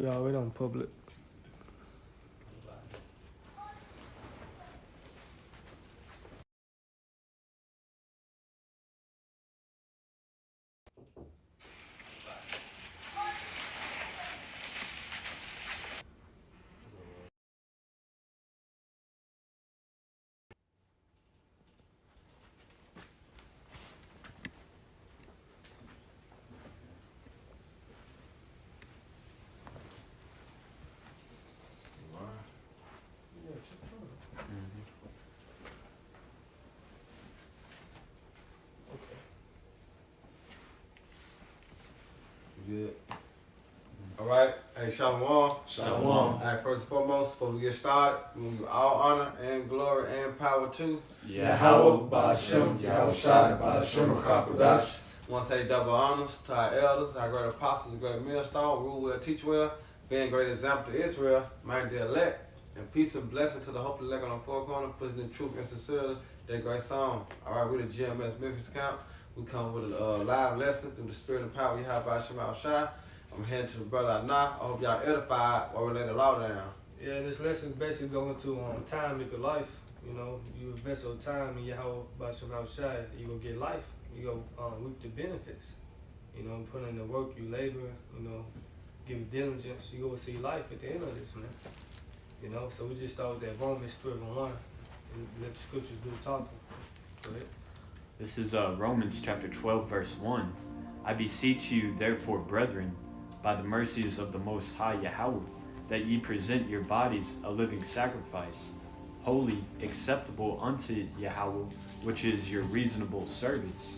We already on public. Good. All right. Hey, Shalom. Shalom. All right, first and foremost, before we get started, we give all honor and glory and power to Yahweh, Ba'ashem, Yahushai, Ba'ashem, Chakadash. I want to say double honors to our elders, our great apostles, great millstone, rule well, teach well, being great example to Israel, mind the elect, and peace and blessing to the hopeful elect on the four corners, pushing in truth and sincerity, that great song. All right, we're the GMS Memphis camp. We come with a live lesson through the spirit and power you have by Shema Shai. I'm heading to the brother Anah. I hope y'all edified while we lay the law down. Yeah, this lesson is basically going to time make a life. You know, you invest your time in Yahweh by Shema Shai, you gonna get life. You go reap the benefits. You know, put in the work, you labor, you know, give diligence, you go see life at the end of this, man. You know, so we just start with that Romans 12:1 and let the scriptures do the talking. Go ahead. This is Romans chapter 12, verse 1. I beseech you, therefore, brethren, by the mercies of the Most High Yahweh, that ye present your bodies a living sacrifice, holy, acceptable unto Yahweh, which is your reasonable service.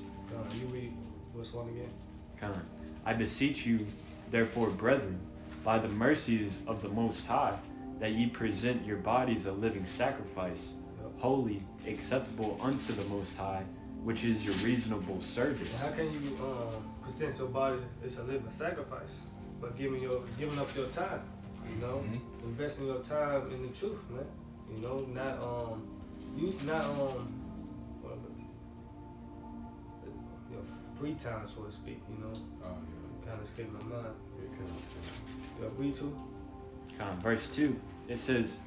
You read verse 1 again. Come. I beseech you, therefore, brethren, by the mercies of the Most High, that ye present your bodies a living sacrifice, holy, acceptable unto the Most High, which is your reasonable service. How can you present your body as a living sacrifice? By giving up your time, you know, investing your time in the truth, man. You know, your free time, so to speak. You know, kind of escaped my mind. Yeah, read too. Verse 2, it says,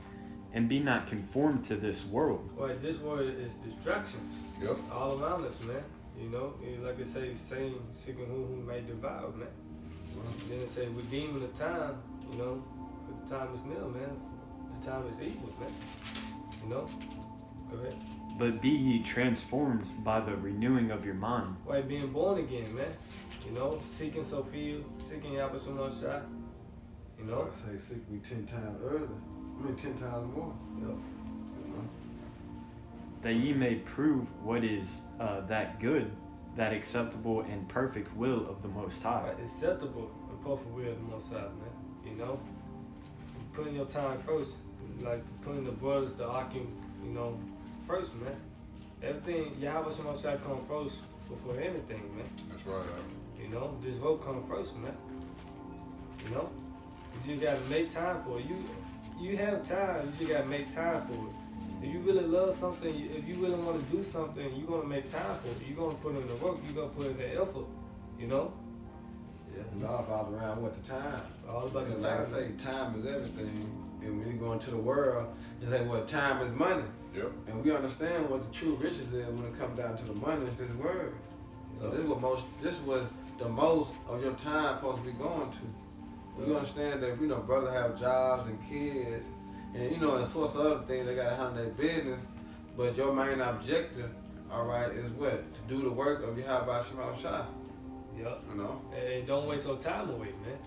and be not conformed to this world. Right, this world is distractions. Yep. All around us, man. You know, like I say, saying, seeking who may devour, man. Then it say, redeeming the time, you know, because the time is near, man. The time is evil, man. You know? Go ahead. But be ye transformed by the renewing of your mind. Right, being born again, man. You know, seeking Sophia, seeking Yahweh Shai. You know? I say seek me 10 times earlier. 10 times more. Yep. You know? That ye may prove what is that good, that acceptable and perfect will of the Most High. Right, acceptable and perfect will of the Most High, man. You know? Putting your time first, like putting the brothers, the Akim, you know, first, man. Everything, Yahweh Shai come first before anything, man. That's right. You know, this work come first, man. You know? You just gotta make time for it. You have time, you just gotta make time for it. If you really love something, if you really want to do something, you're gonna make time for it. You're gonna put in the work, you're gonna put in the effort, you know? Yeah, it's all about around what the time. All about the Like time. I say, time is everything. And when you go into the world, it's like, well, time is money. Yep. And we understand what the true riches is when it comes down to the money. It's this word. So this is what the most of your time supposed to be going to. We understand that, you know, brothers have jobs and kids, and, you know, and sorts of other things, they got to handle their business, but your main objective, all right, is what? To do the work of Yahweh Shema Shai. Yep. You know? And don't waste your time away, man.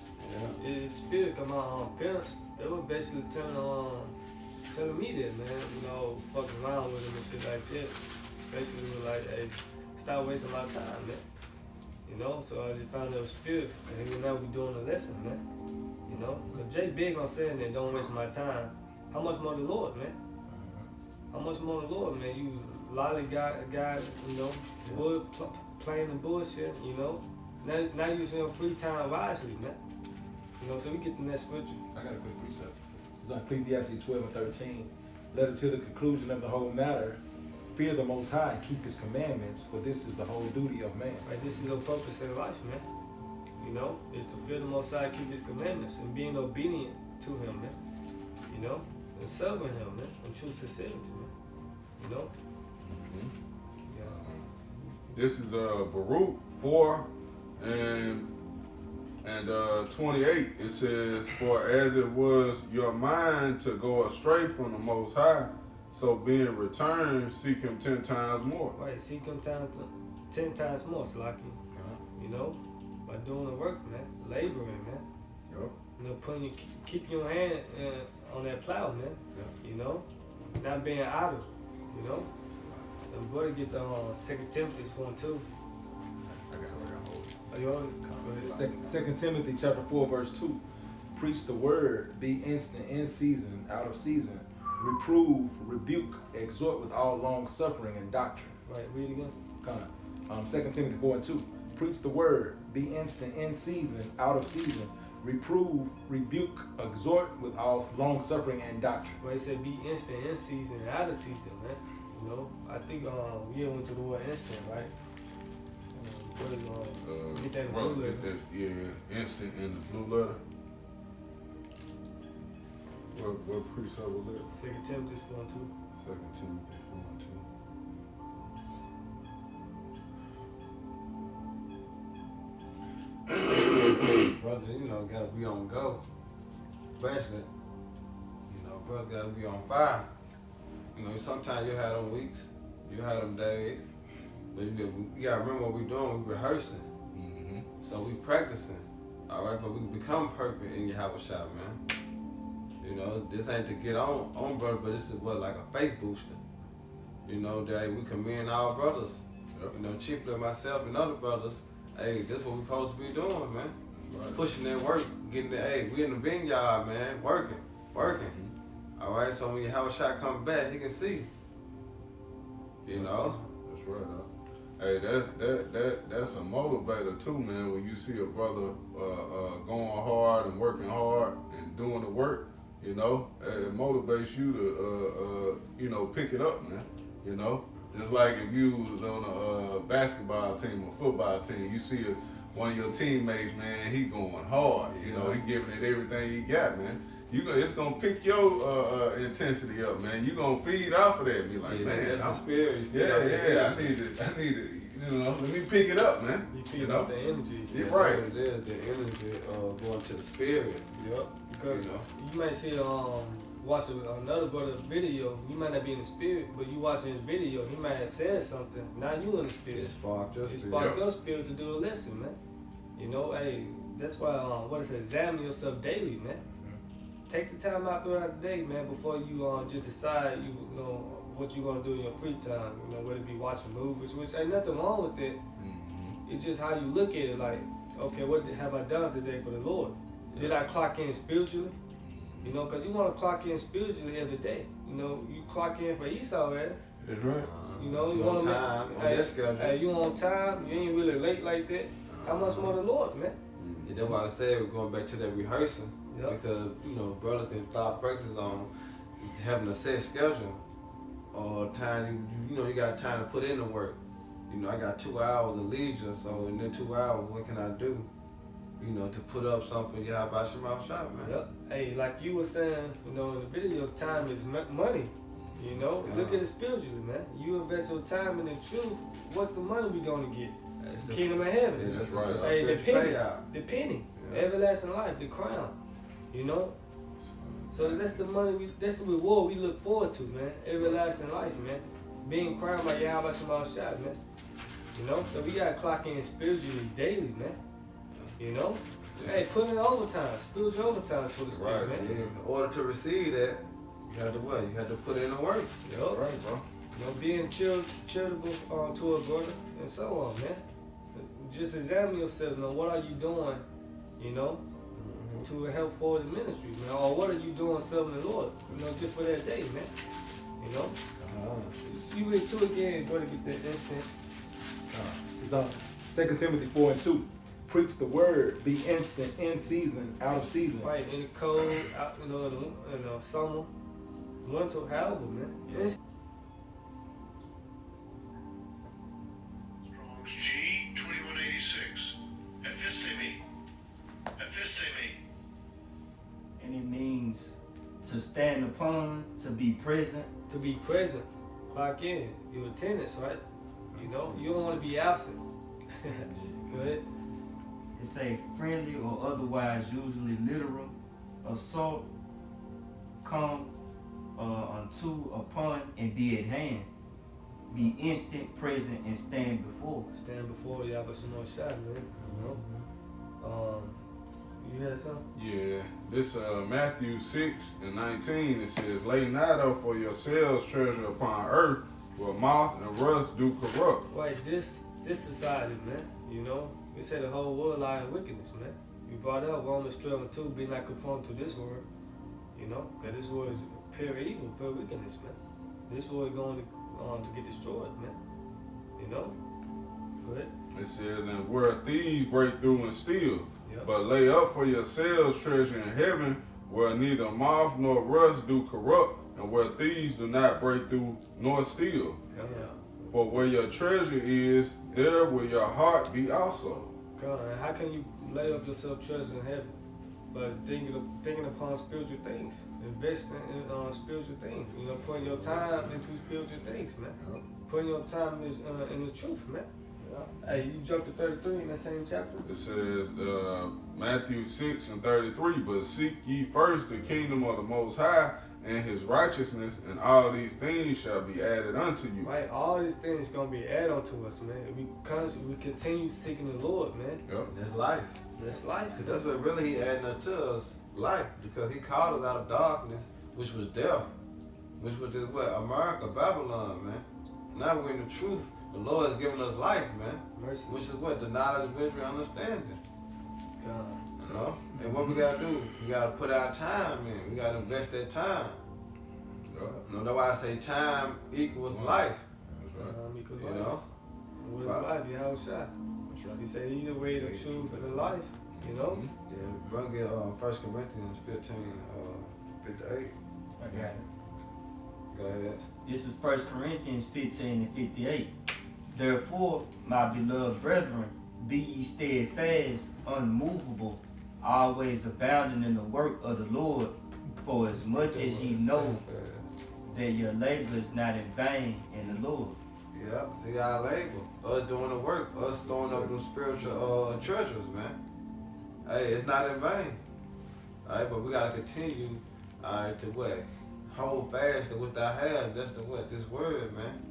Yeah. His spirit come out, parents, they were basically telling me that, man, you know, fucking around with him and shit like that. Basically, was like, hey, stop wasting my time, man. You know, so I just found those spirits, and even now we doing a lesson, man. You know, because Jay big on saying that, don't waste my time. How much more the Lord, man? How much more the Lord, man? You lollygag, you know, playing the bullshit, you know. Now using your free time wisely, man. You know, so we get the next scripture. I got a quick precept. It's on Ecclesiastes 12:13. Let us hear the conclusion of the whole matter. Fear the Most High and keep His commandments, for this is the whole duty of man. Right, this is your purpose in life, man. You You know, is to fear the Most High, keep His commandments, and being obedient to Him, man. You know, and serving Him, man, in true sincerity, man. You know. Yeah. This is Baruch 4 and 28. It says, "For as it was your mind to go astray from the Most High, so being returned, seek Him 10 times more." Right, seek Him 10 times more, Slaki. You know, by doing the work, man, laboring, man. Yep. You know, keep your hand on that plow, man. Yeah. You know, not being idle. You know, and brother get the 2 Timothy 4:2. I got hold. Are you on it? 2 Timothy chapter 4, verse 2. Preach the word, be instant in season, out of season. Reprove, rebuke, exhort with all long suffering and doctrine. Right, read again. Kind of. 2 Timothy 4:2. Preach the word, be instant in season, out of season. Reprove, rebuke, exhort with all long suffering and doctrine. Well, it said be instant in season and out of season, man. You know, I think we went to the word instant, right? What is get that Bro, blue get letter. that, yeah, instant in the blue letter. What precept was that? 2 Timothy 4:2. 2 Timothy 4:2. Brothers, you know, gotta be on go. Especially, you know, brothers gotta be on fire. You know, sometimes you have them weeks, you have them days, but you gotta remember what we're doing. We're rehearsing, so we practicing. All right, but we become perfect in Yahweh Shah, man. You know, this ain't to get on brother, but this is what, like a faith booster. You know, that we commend our brothers. Yep. You know, chiefly myself and other brothers. Hey, this is what we supposed to be doing, man. Right. Pushing that work, getting the, hey, we in the vineyard, man, working. All right, so when Yahweh Shah come back, he can see. You know. That's right. Hey, that's a motivator too, man. When you see a brother going hard and working hard and doing the work, you know, it motivates you to you know, pick it up, man. You know, just like if you was on a basketball team or football team, you see one of your teammates, man, he going hard. You know, he giving it everything he got, man. It's gonna pick your intensity up, man. You gonna feed off of that. Be like, Yeah, man, that's the spirit. I need to, you know, let me pick it up, man. You feed off the energy. You're right. It is the energy going to the spirit. Yep. Because You know. you might see watch another brother video. You might not be in the spirit, but you watching his video, he might have said something. Now you in the spirit. It sparked your It spirit. spark your spirit to do a lesson, man. You know, hey, that's why what it says, examine yourself daily, man. Take the time out throughout the day, man, before you just decide you know what you're gonna do in your free time. You know, whether it be watching movies, which ain't nothing wrong with it. It's just how you look at it. Like, okay, what have I done today for the Lord? Did I clock in spiritually? You know, because you want to clock in spiritually every day. You know, you clock in for Esau, man. That's right. You know, you on want to time, on that schedule. Hey, you on time. You ain't really late like that. How much more the Lord, man? Yeah, that's why I said we're going back to that rehearsing. Yep. Because, you know, brothers can start practice on having a set schedule or time, you know, you got time to put in the work. You know, I got 2 hours of leisure, so in them 2 hours, what can I do? You know, to put up something, yeah, about Shema Shop, man. Yep. Hey, like you were saying, you know, in the video, time is money. You know, look at it spiritually, man. You invest your time in the truth, what's the money we gonna get? That's The kingdom of heaven. Yeah, That's right. That's Hey, the spiritual penny, payout. the penny, Yeah. everlasting life, the crown. You know, so that's the money. That's the reward we look forward to, man. Everlasting life, man. Being crowned by Yahweh Shema Shah, man. You know, so we gotta clock in spiritually daily, man. You know, hey, put in overtime, spiritual overtime for the spirit, Right, man. Yeah, in order to receive that, you had to what? You had to put in the work. Yup. All right, bro. You know, being charitable to a brother and so on, man. Just examine yourself, man. What are you doing, you know, to help forward the ministry, man? Or what are you doing serving the Lord, you know, just for that day, man? You know? You read 2 again, brother, get that instant. It's on 2 Timothy 4:2. Preach the word, be instant in season, out of season. Right, in the cold, out, you know, in the summer, winter, however, man. It's Strong's G 2186. Episteme, means to stand upon, to be present. To be present, clock in. Your attendance, right? You know, you don't want to be absent. Go ahead. It say friendly or otherwise, usually literal. Assault, come unto, upon, and be at hand. Be instant, present, and stand before. Stand before you have some more shot, man. You know. You had something? Yeah, this Matthew 6:19, it says, "Lay not up for yourselves treasure upon earth, where moth and rust do corrupt." Right, this society, man. You know, we say the whole world lie in wickedness, man. You brought up Romans 12:2, be not conformed to this world. You know, because this world is pure evil, pure wickedness, man. This world is going to get destroyed, man. You know? Go ahead. It says, "And where thieves break through and steal, Yep. but lay up for yourselves treasure in heaven, where neither moth nor rust do corrupt, and where thieves do not break through nor steal. Yeah. For where your treasure is, there will your heart be also." God, and how can you lay up yourself treasure in heaven? But thinking upon spiritual things, investing in spiritual things. You know, putting your time into spiritual things, man. Yep. Putting your time in the truth, man. Hey, you jumped to 33 in that same chapter. It says, Matthew 6:33, "But seek ye first the kingdom of the Most High and his righteousness, and all these things shall be added unto you." Right, all these things gonna be added onto us, man. We continue seeking the Lord, man. Yep. That's life. That's life. Cause that's what really he adding us to us, life. Because he called us out of darkness, which was death, which was this what America, Babylon, man. Now we're in the truth. The Lord has given us life, man. Mercy. Which is what the knowledge, wisdom, and understanding. God. You know. And what we gotta do? We gotta put our time in. We gotta invest that time. Yep. You know, that's why I say time equals life. That's right. Equals You life. know. What is Right. life? You have a shot. He said, either way, the truth, and the life. You know. Yeah, bring it 1 Corinthians 15, 58. I got it. Go ahead. This is 1 Corinthians 15 and 58. Therefore, my beloved brethren, be ye steadfast, unmovable, always abounding in the work of the Lord, for as much as ye know that your labor is not in vain in the Lord. Yep, see our labor. Us doing the work, us throwing up those spiritual treasures, man. Hey, it's not in vain. Alright, but we gotta continue, alright, to what? Hold fast to what thou hast. That's the what? This word, man.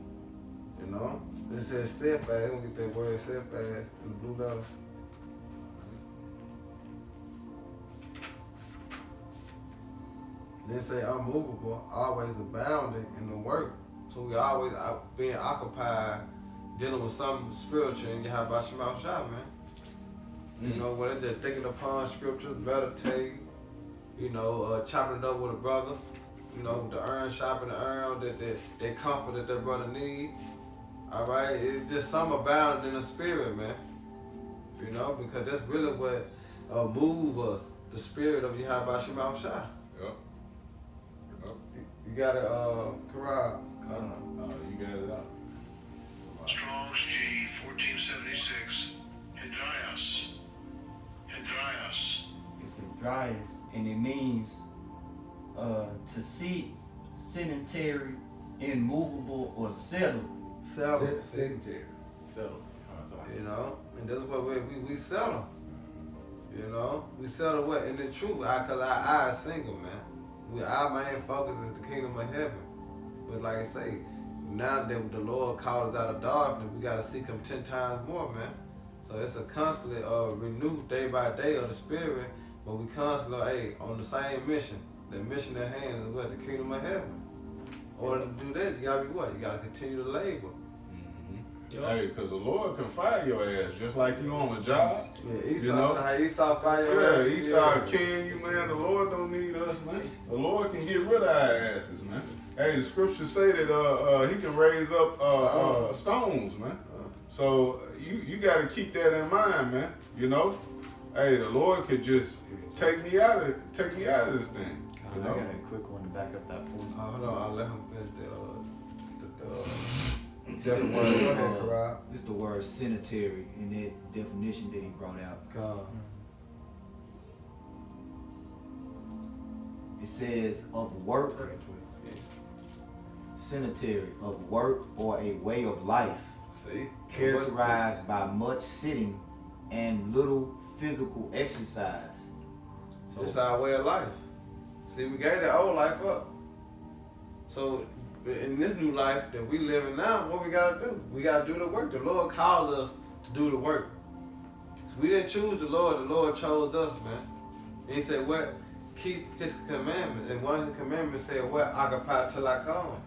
You know? It says steadfast. We're gonna get that word steadfast in the blue letter. Then say unmovable, always abounding in the work. So we always being occupied, dealing with something spiritual, and you have about your mouth shot, man. You know, when it's just thinking upon scripture, meditating, you know, chopping it up with a brother, you know, the urn sharpening the urn, that comfort that brother need. All right, it's just something abounding in the spirit, man. You know, because that's really what move us, the spirit of Yahweh Shema Shah. Yep. Yep. You got it, Karab. You got it out. Strong's G 1476. Hydrias. Hydrias. It's the driest, and it means to sit, sedentary, immovable, or settled. Settle. Sedentary. Settle. You know, and that's what we settle. You know, we settle what? In the truth, because our eyes single, man. Our main focus is the kingdom of heaven. But like I say, now that the Lord called us out of darkness, we got to seek him 10 times more, man. So it's a constantly renewed day by day of the spirit, but we constantly on the same mission. The mission at hand is what? The kingdom of heaven. In order to do that, you got to be what? You got to continue to labor. Hey, because the Lord can fire your ass just like you on a job. Yeah, Esau, You know? how Esau fire your Yeah, ass. Esau can you, man. The Lord don't need us, man. The Lord can get rid of our asses, man. Hey, the scriptures say that he can raise up stones, man. So you got to keep that in mind, man. You know, hey, the Lord could just take me out of this thing. I You got know? a quick one to back up that point. Hold on, I'll let him finish the word. Go ahead, Karab. It's the word sanitary in that definition that he brought out. God. It says of work, sedentary, of work or a way of life, See? characterized by much sitting and little physical exercise. So It's our way of life. See, we gave the old life up. So in this new life that we living now, what we gotta do? We gotta do the work. The Lord called us to do the work. We didn't choose the Lord chose us, man. And he said, what? Keep his commandments. And one of his commandments said, what? Occupy till I come.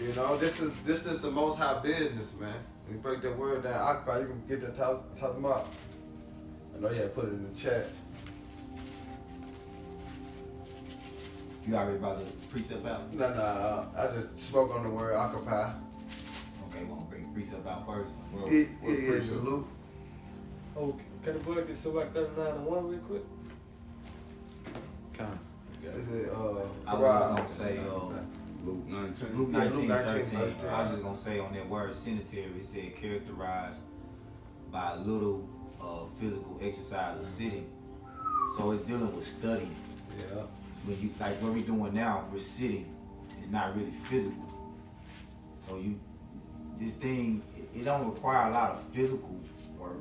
You know, this is the most high business, man. When you break that word down, occupy, you can get that talk about. I know you had put it in the chat. you already brought the precept out? No, I just spoke on the word occupy. Okay, we'll bring the precept out first. Well, It what is precept? Luke. Oh, can the boy get Sirach 39:1 real quick? Come. Is it I was just gonna say Luke 19. Luke Yeah, 19, Luke 19, 13. I was just gonna say on that word sedentary, it said characterized by little physical exercise or sitting. So it's dealing with studying. Yeah. When you like what we're doing now, we're sitting. It's not really physical. So this thing, it don't require a lot of physical work.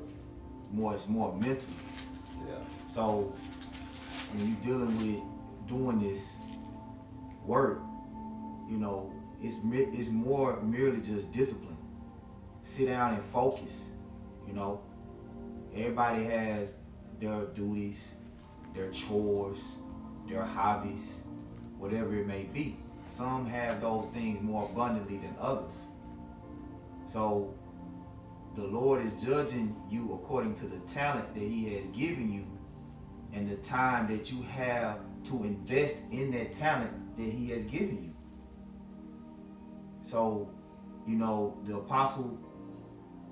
It's more mental. Yeah. So when you're dealing with doing this work, you know, it's more merely just discipline. Sit down and focus. You know, everybody has their duties, their chores, their hobbies, whatever it may be. Some have those things more abundantly than others. So the Lord is judging you according to the talent that he has given you and the time that you have to invest in that talent that he has given you. So, you know, the apostle,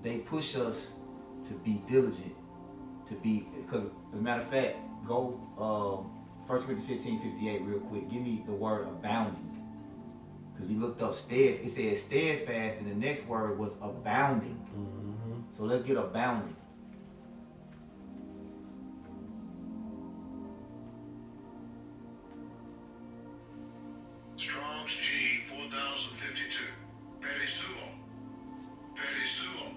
they push us to be diligent, because as a matter of fact, go 1 Corinthians 15:58 real quick. Give me the word abounding. Because we looked up it said steadfast, and the next word was abounding. Mm-hmm. So let's get abounding. Strong's G 4052. Perisuo. Perisuo.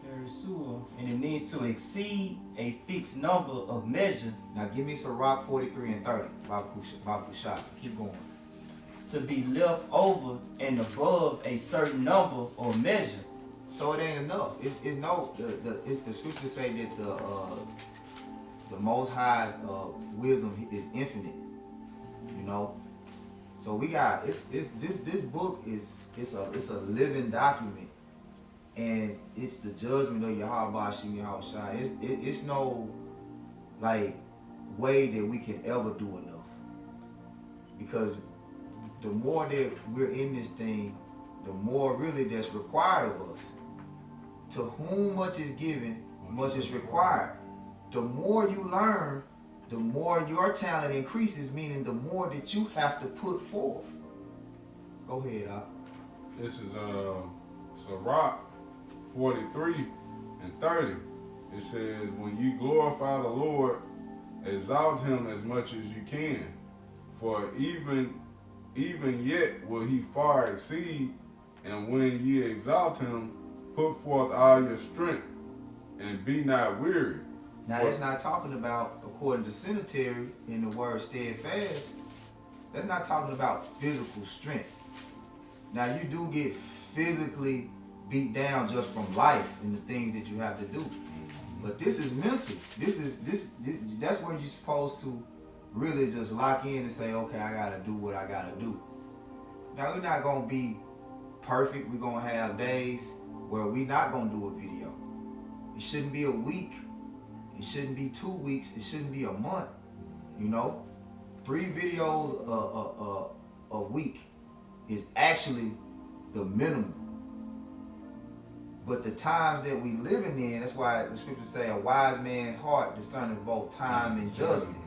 Perisuo, and it means to exceed a fixed number of measure, Now give me Sirach 43 and 30. Babu Shah. Keep going. to be left over and above a certain number or measure. So it ain't enough. It's no the scriptures say that the Most High's wisdom is infinite. You know, so we got this book is it's a living document, and it's the judgment of Yahweh Hashem Yahweh Shai. It's no like way that we can ever do enough, because the more that we're in this thing, the more really that's required of us. To whom much is given, much is required. The more you learn, the more your talent increases, meaning the more that you have to put forth. Go ahead, Al. This is Sirach 43 and 30. It says, when you glorify the Lord, exalt him as much as you can. For even yet will he far exceed, and when ye exalt him, put forth all your strength, and be not weary. Now that's not talking about, according to Sedentary, in the word steadfast, that's not talking about physical strength. Now you do get physically beat down just from life and the things that you have to do. But this is mental. That's where you're supposed to really just lock in and say, okay, I gotta do what I gotta do. Now we're not gonna be perfect. We're gonna have days where we're not gonna do a video. It shouldn't be a week. It shouldn't be 2 weeks. It shouldn't be a month. You know, 3 videos a week is actually the minimum. But the times that we living in, that's why the scriptures say a wise man's heart discerneth both time and judgment.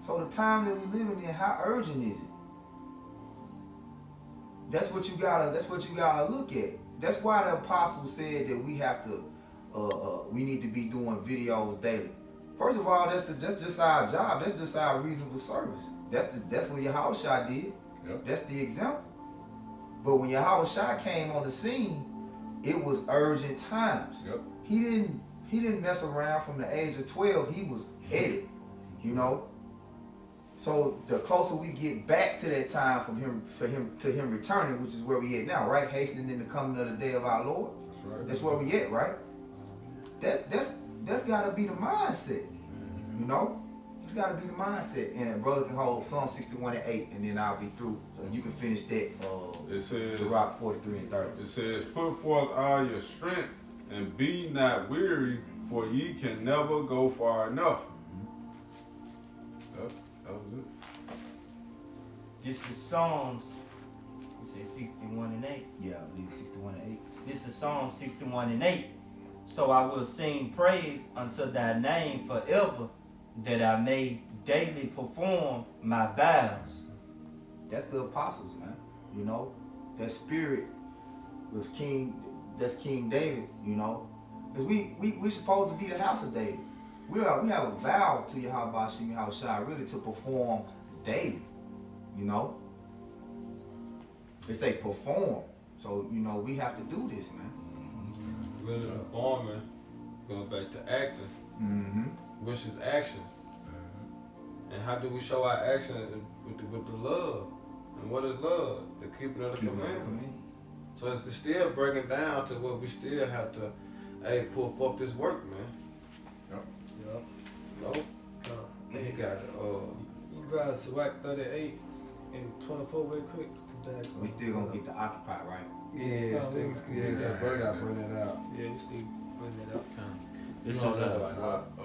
So the time that we living in, how urgent is it? That's what you gotta look at. That's why the apostle said that we have to we need to be doing videos daily. First of all, that's just our job. That's just our reasonable service. That's what Yahushua did. Yep. That's the example. But when Yahushua came on the scene, it was urgent times. Yep. He didn't mess around from the age of 12. He was headed, you know. So the closer we get back to that time for him returning, which is where we at now, right? Hastening in the coming of the day of our Lord. That's right. That's where we at, right? That's gotta be the mindset, you know. It's gotta be the mindset. And brother can hold Psalm 61:8, and then I'll be through. So you can finish that. It says, Sirach 43 and 30. It says, put forth all your strength and be not weary, for ye can never go far enough. Yep, that was it. This is Psalms, you say 61 and 8. Yeah, I believe 61 and 8. This is Psalm 61 and 8. So I will sing praise unto thy name forever, that I may daily perform my vows. That's the apostles, man. You know, that spirit with that's King David, you know. Because we supposed to be the house of David. We have a vow to Yahweh Shem Yahushua really to perform daily, you know. They say perform. So, you know, we have to do this, man. Really performing, going back to acting, which is actions. And how do we show our action with the love? And what is love? The keeping of the commandments. So it's still breaking down to what we still have to, pull forth this work, man. Yep. You know? And he got it. You drive Sirach 38 and 24 real quick. We still gonna get the occupy, right? Yeah, brother got to bring that out. Yeah, we still bring that up. This You is don't know a about that.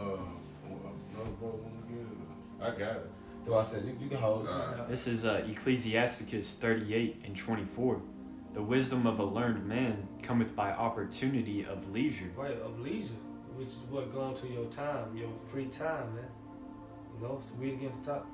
Another brother wanna get it? I got it. So I said, you can hold it. This is Ecclesiasticus 38 and 24. The wisdom of a learned man cometh by opportunity of leisure. Right, of leisure, which is what going to your time, your free time, man. You know, so read again at the top.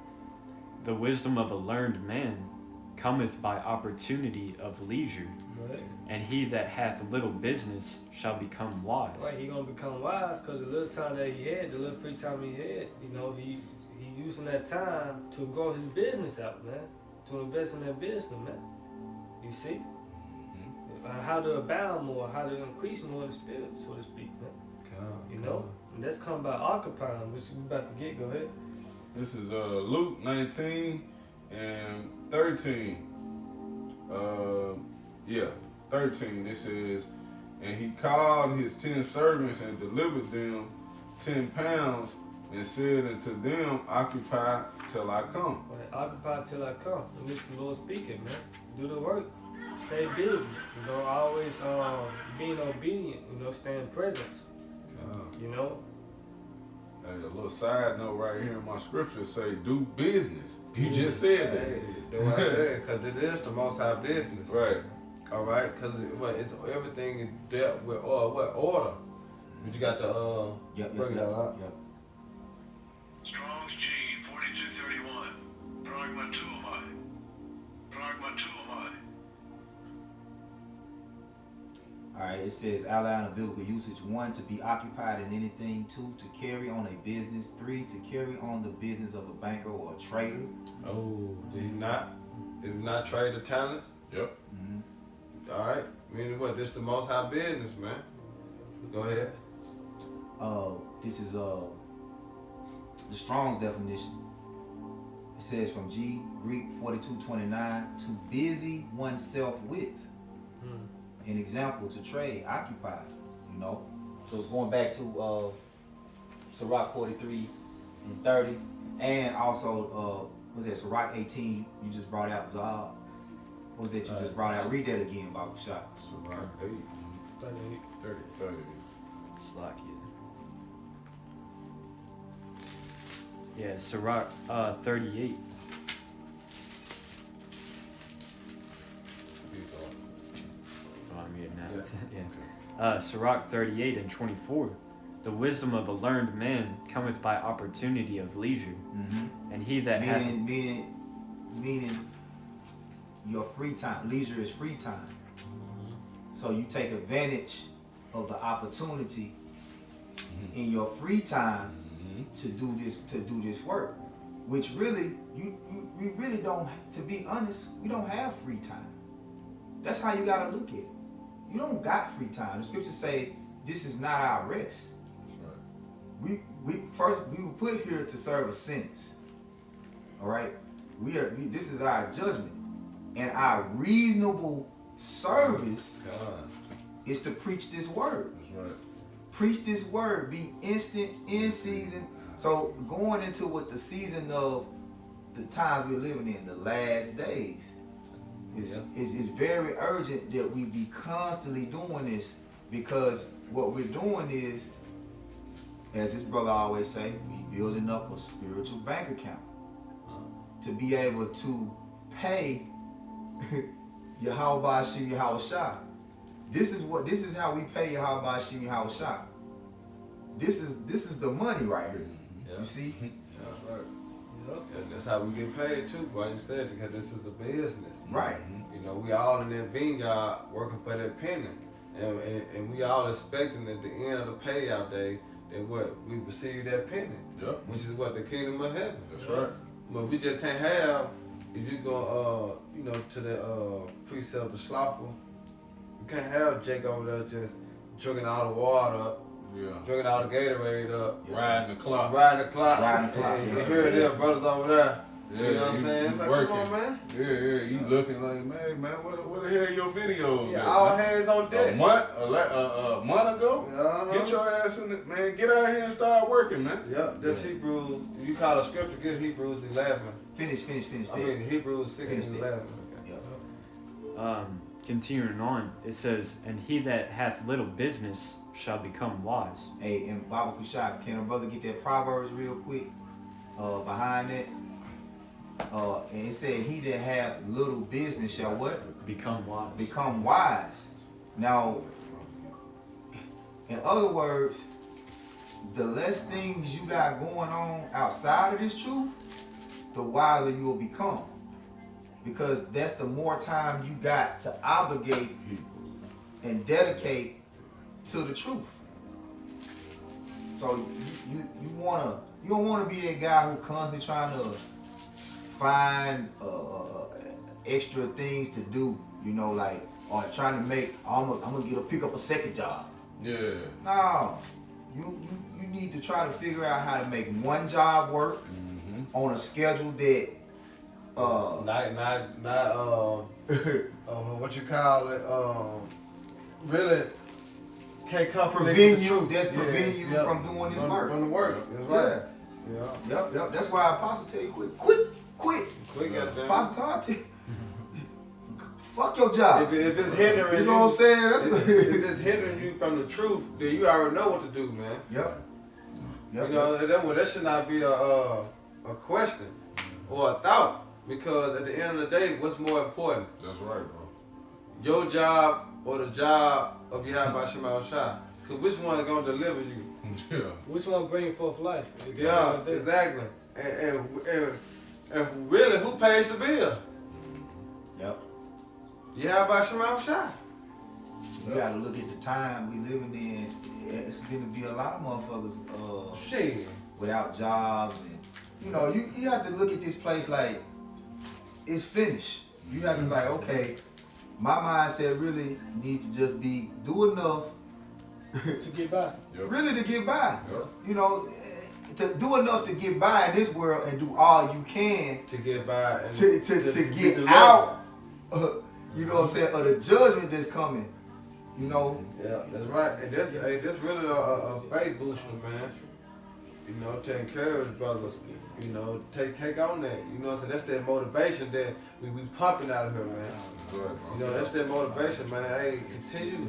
The wisdom of a learned man cometh by opportunity of leisure. Right. And he that hath little business shall become wise. Right, he gonna become wise because the little time that he had, the little free time he had, you know, he using that time to grow his business out, man. To invest in that business, man. You see? How to abound more, how to increase more in the spirit, so to speak, man. You know? And that's come by occupying, which we about to get. Go ahead. This is Luke 19 and 13. 13. It says, and he called his 10 servants and delivered them 10 pounds and said unto them, occupy till I come. Right, occupy till I come. And this is the Lord speaking, man. Do the work. Stay busy. You know, always being obedient, you know, stay in presence. You know? Hey, a little side note right here in my scripture say, do business. You just said that. Hey, that's what I said, because it is the Most High business. Right. All right, because it's everything is dealt with order. But you got the bring that up. Yep. Strong's G 4231. Pragmatumai. Alright, it says outline of biblical usage. 1, to be occupied in anything. 2, to carry on a business. 3, to carry on the business of a banker or a trader. Oh, did he not? Did he not trade the talents? Yep. All right. Meaning what? This the Most High business, man. Go ahead. This is the Strong's definition. It says from G Greek 4229, to busy oneself with. An example, to trade, occupy, you know. So going back to Sirach 43 and 30, and also was that Sirach 18 you just brought out, Zahab? What was that you just brought out? Read that again, Baba Shah. Sirach 8. 30. Slack you. Yeah, Sirach 38. Oh, I'm reading that. Yeah. Sirach 38 and 24. The wisdom of a learned man cometh by opportunity of leisure, and he that hath meaning your free time. Leisure is free time. So you take advantage of the opportunity in your free time to do this work. Which really, we really don't, to be honest, we don't have free time. That's how you gotta look at it. You don't got free time. The scriptures say this is not our rest. That's right. We were put here to serve a sentence. All right, this is our judgment, and our reasonable service is to preach this word. That's right. Preach this word. Be instant, in season. So going into what the season of the times we're living in, the last days, it's very urgent that we be constantly doing this, because what we're doing is, as this brother always say, we building up a spiritual bank account to be able to pay Yahweh Bashim Yahweh Shah. This is how we pay Yahweh Bashim Yahweh Shah. This is the money right here. Yeah. You see? That's right. Yeah, that's how we get paid too, boy. You said, because this is the business. Right. You know, we all in that vineyard working for that penny. And we all expecting at the end of the payout day that what we receive that penny. Yep. Which is what the kingdom of heaven. That's right. But we just can't have, if you go to the precept of Schlaffer, you can't have Jake over there just drinking all the water up, drinking all the Gatorade up, Riding the clock. And here it is, brothers over there. Yeah, you know what I'm saying? Like, working. come on, man. Yeah, you looking like, man, what the hell your videos? Yeah, at, all man? hands on deck. A month ago? Get your ass in it, man. Get out here and start working, man. Yep, that's Hebrews. If you call a scripture, get Hebrews 11. Finish. I mean, Hebrews 6 and 11. Yeah. Continuing on, it says, and he that hath little business shall become wise. Hey, and Baba Kushak, can a brother get that Proverbs real quick? Behind it. And it said, he that hath little business shall what? Become wise. Become wise. Now, in other words, the less things you got going on outside of this truth, the wiser you will become. Because that's the more time you got to obligate and dedicate to the truth. So you don't wanna be that guy who constantly trying to find extra things to do, like, or trying to make, I'm gonna pick up a second job. Yeah. No, you need to try to figure out how to make one job work on a schedule that Not what you call it, really can't conflict prevent with the you. truth. That's prevent you from doing this work. From the work, that's right. Yeah. Yep. That's why Apostle tell you quit. Quick, goddamn. Apostle Todd tell you, fuck your job. If it's hindering you know what I'm saying? That's if it's hindering you from the truth, then you already know what to do, man. Yep. You know, that should not be a question or a thought, because at the end of the day, what's more important? That's right, bro. Your job or the job of Yahweh Shema Shah? Because which one is going to deliver you? Yeah. Which one bring forth life? Yeah, exactly. And really, who pays the bill? Yep. Yahweh Shema Shah. You gotta look at the time we living in. It's gonna be a lot of motherfuckers Shit. without jobs, and you have to look at this place like it's finished. You have to be like, okay, my mindset really needs to just be do enough to get by. Yep. really to get by. Yep. To do enough to get by in this world and do all you can To get by and to get delivered. out. You know what I'm saying? Of the judgment that's coming. Yeah, that's right. And that's really a faith booster, man. To encourage brothers, take on that. So that's that motivation that we pumping out of here, man. That's that motivation, man. Hey, continue.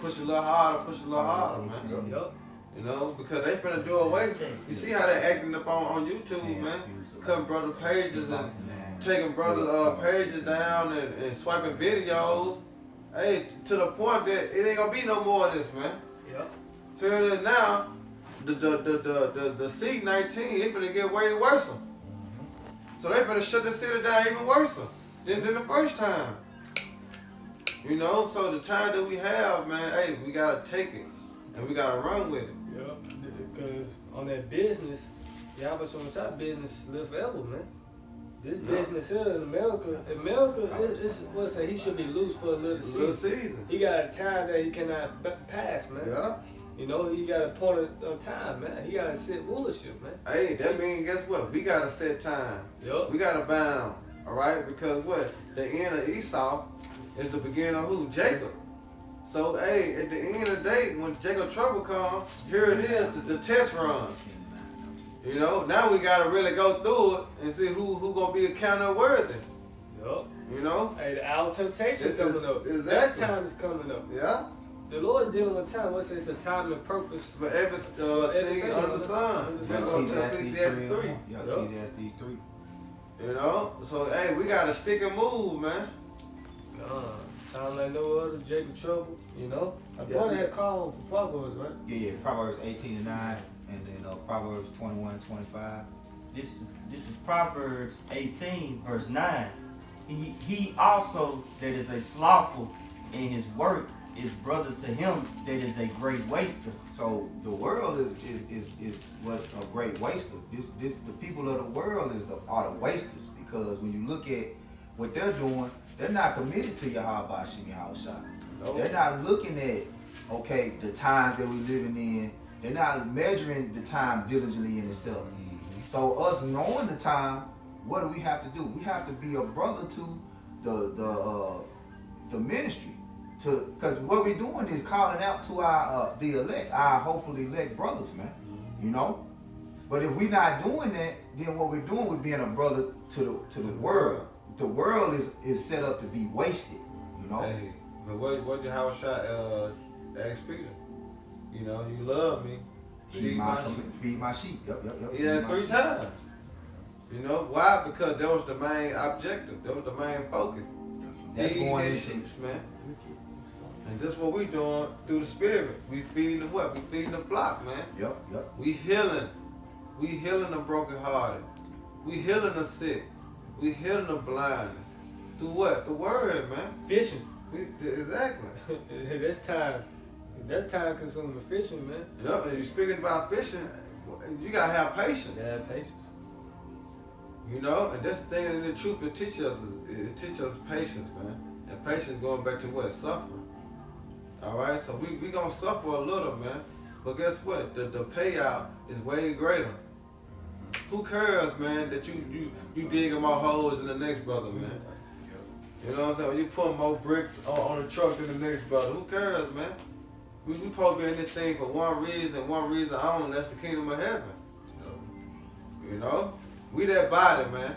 Push a little harder, man. Yup. Because they finna do away. You see how they acting up on YouTube, man. Cutting brother pages and taking brother pages down and swiping videos. Hey, to the point that it ain't gonna be no more of this, man. Yep. Here it is now. The C-19, it finna get way worse. So they finna shut the city down even worse than the first time. So the time that we have, man, hey, we gotta take it and we gotta run with it. Yep. Because on that business, Yahweh Shah business live forever, man. This business here in America, it's what I say, he should be loose for a little season. He got a time that he cannot pass, man. Yeah. You know, he got a point of time, man. He got to set rulership, man. Hey, that means, guess what? We got to set time. Yup. We got to bound, all right? Because what? The end of Esau is the beginning of who? Jacob. So, hey, at the end of the day, when Jacob trouble comes, here it is, the test run. You know, now we got to really go through it and see who going to be accounted worthy. Yup. You know? Hey, the hour of temptation coming up. Exactly. That time is coming up. Yeah. The Lord is dealing with time. What's it? It's a time and purpose. For every thing under the sun. Under the Let's sun. go to Ecclesiastes 3. Yeah, Ecclesiastes 3. You know? So, hey, we got to stick and move, man. Time like no other, Jacob trouble, you know? I brought that call for Proverbs, right? Yeah. Proverbs 18:9, and then Proverbs 21:25. This is Proverbs 18, verse 9. He also that is a slothful in his work is brother to him that is a great waster. So the world was a great waster. The people of the world are the wasters, because when you look at what they're doing, they're not committed to Yahweh Hashem Yahushua. Nope. They're not looking at, okay, the times that we're living in. They're not measuring the time diligently in itself. So us knowing the time, what do we have to do? We have to be a brother to the ministry. Because what we're doing is calling out to our the elect, our hopefully elect brothers, man. You know? But if we're not doing that, then what we're doing, we're being a brother to the world. The world is set up to be wasted, you know? Hey, but what did Howard Shot ask Peter? You know, you love me. Feed my sheep. Yep. He had 3 times. You know, why? Because that was the main objective. That was the main focus. That's going his sheep, man. And this is what we doing through the spirit. We feeding the what? We feeding the flock, man. Yep. We healing. We healing the brokenhearted. We healing the sick. We healing the blindness. Through what? The word, man. Fishing. Exactly. That's time consuming fishing, man. Yeah, and you speaking about fishing, you gotta have patience. Yeah, patience. You know, and that's the thing in the truth it teaches us. It teaches us patience, man. And patience going back to what? Suffering. Alright, so we gonna suffer a little, man. But guess what? The payout is way greater. Who cares, man, that you digging more holes than the next brother, man? You know what I'm saying? When you put more bricks on the truck than the next brother, who cares, man? We supposed to be in this thing for one reason only, that's the kingdom of heaven. You know? We that body, man.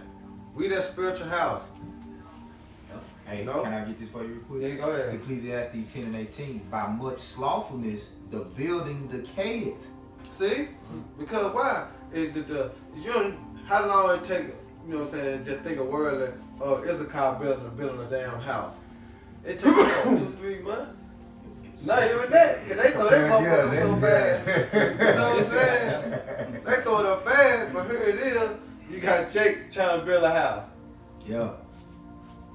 We that spiritual house. Hey, you know? Can I get this for you real quick? Yeah, go ahead. It's Ecclesiastes 10:18. By much slothfulness, the building decayeth. See? Because why? How long it take, you know what I'm saying, just think of word like Issachar building a damn house. It takes 2-3 months. Not even that, because they throw that motherfucker so fast. You know what I'm saying? They throw it up fast, but here it is. You got Jake trying to build a house. Yeah.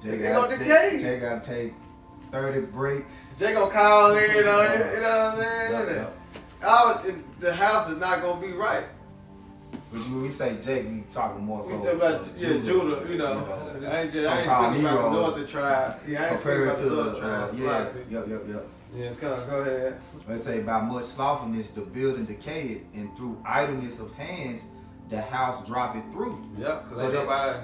They gonna decay. Jay gotta take 30 breaks. Jake gonna call in, you know what I'm saying? Yep. The house is not gonna be right. When we say Jake, we talking more so We talk about Judah, you know. I ain't speaking about the northern tribes. Yeah, I ain't speaking about the northern tribes. Yep. Yeah, come on, go ahead. Let's say by much slothfulness the building decayed, and through idleness of hands the house droppeth through. Yep, because ain't nobody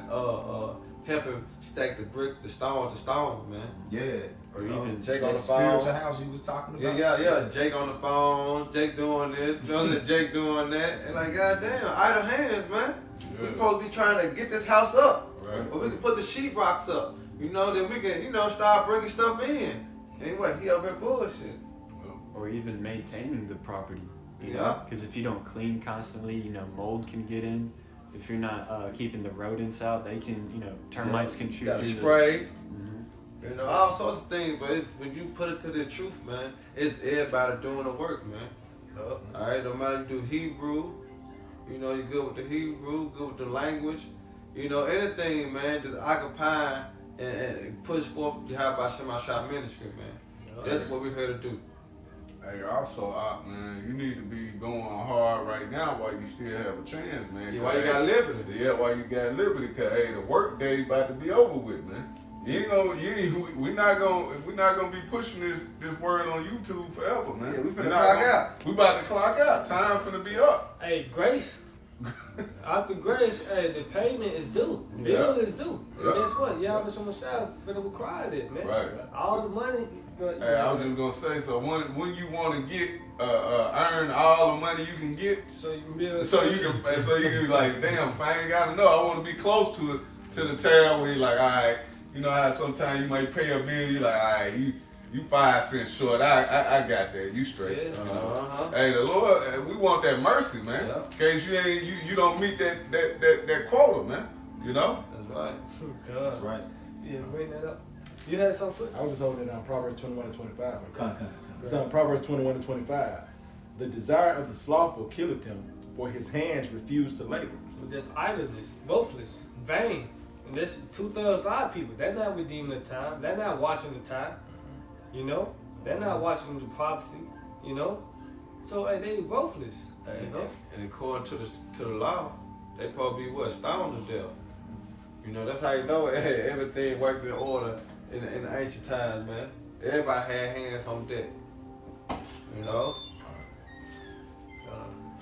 helping stack the stone to stone, man. Yeah. Or even Jake that on the phone. spiritual house you was talking about. Yeah. Jake on the phone, Jake doing this, Jake doing that. And like, goddamn, idle hands, man. Yeah. We supposed to be trying to get this house up. Right. But we can put the sheetrocks up. You know, then we can, start bringing stuff in. And what, he over here bullshit. or even maintaining the property. Yeah. Because if you don't clean constantly, mold can get in. If you're not keeping the rodents out, they can, termites can shoot Got to through spray. Mm-hmm. All sorts of things. But when you put it to the truth, man, it's everybody doing the work, man. All right, no matter if you do Hebrew, you're good with the Hebrew, good with the language, anything, man, just occupy and push forth the Yahweh Shem Shah ministry, man. That's what we're here to do. Hey, also, man, you need to be going hard right now while you still have a chance, man. Yeah, why you got liberty? Yeah, while you got liberty, cause hey, the work day about to be over with, man. We're not gonna be pushing this word on YouTube forever, man. Yeah, we finna clock out. We about to clock out. Time finna be up. Hey, grace. After grace, hey, the payment is due. Bill is due. And guess what? Y'all was on the shop finna require it, man. Right. All the money. Hey, I was just gonna say, so when you want to get earn all the money you can get, so you can build. so you can like, damn, if I ain't gotta know, I want to be close to the tab where you like, all right, you know how sometimes you might pay a bill, you like, all right, you 5 cents short, I got that, you straight. Yeah. You know? Hey, the Lord, we want that mercy, man. Yeah. In case you don't meet that quota, man. You know. That's right. God. That's right. Yeah, bring that up. You had something? I was just holding it on Proverbs 21 and 25. Come. It's on Proverbs 21 and 25. The desire of the slothful killeth him, for his hands refuse to labor. But that's idleness, worthless, vain. And that's 2/3 of our people. They're not redeeming the time. They're not watching the time. You know? They're not watching the prophecy. You know? So hey, they worthless. You know? And according to the law, they probably be what, stoned to death. You know, that's how you know everything worked in order in the ancient times, man. Everybody had hands on deck. You know?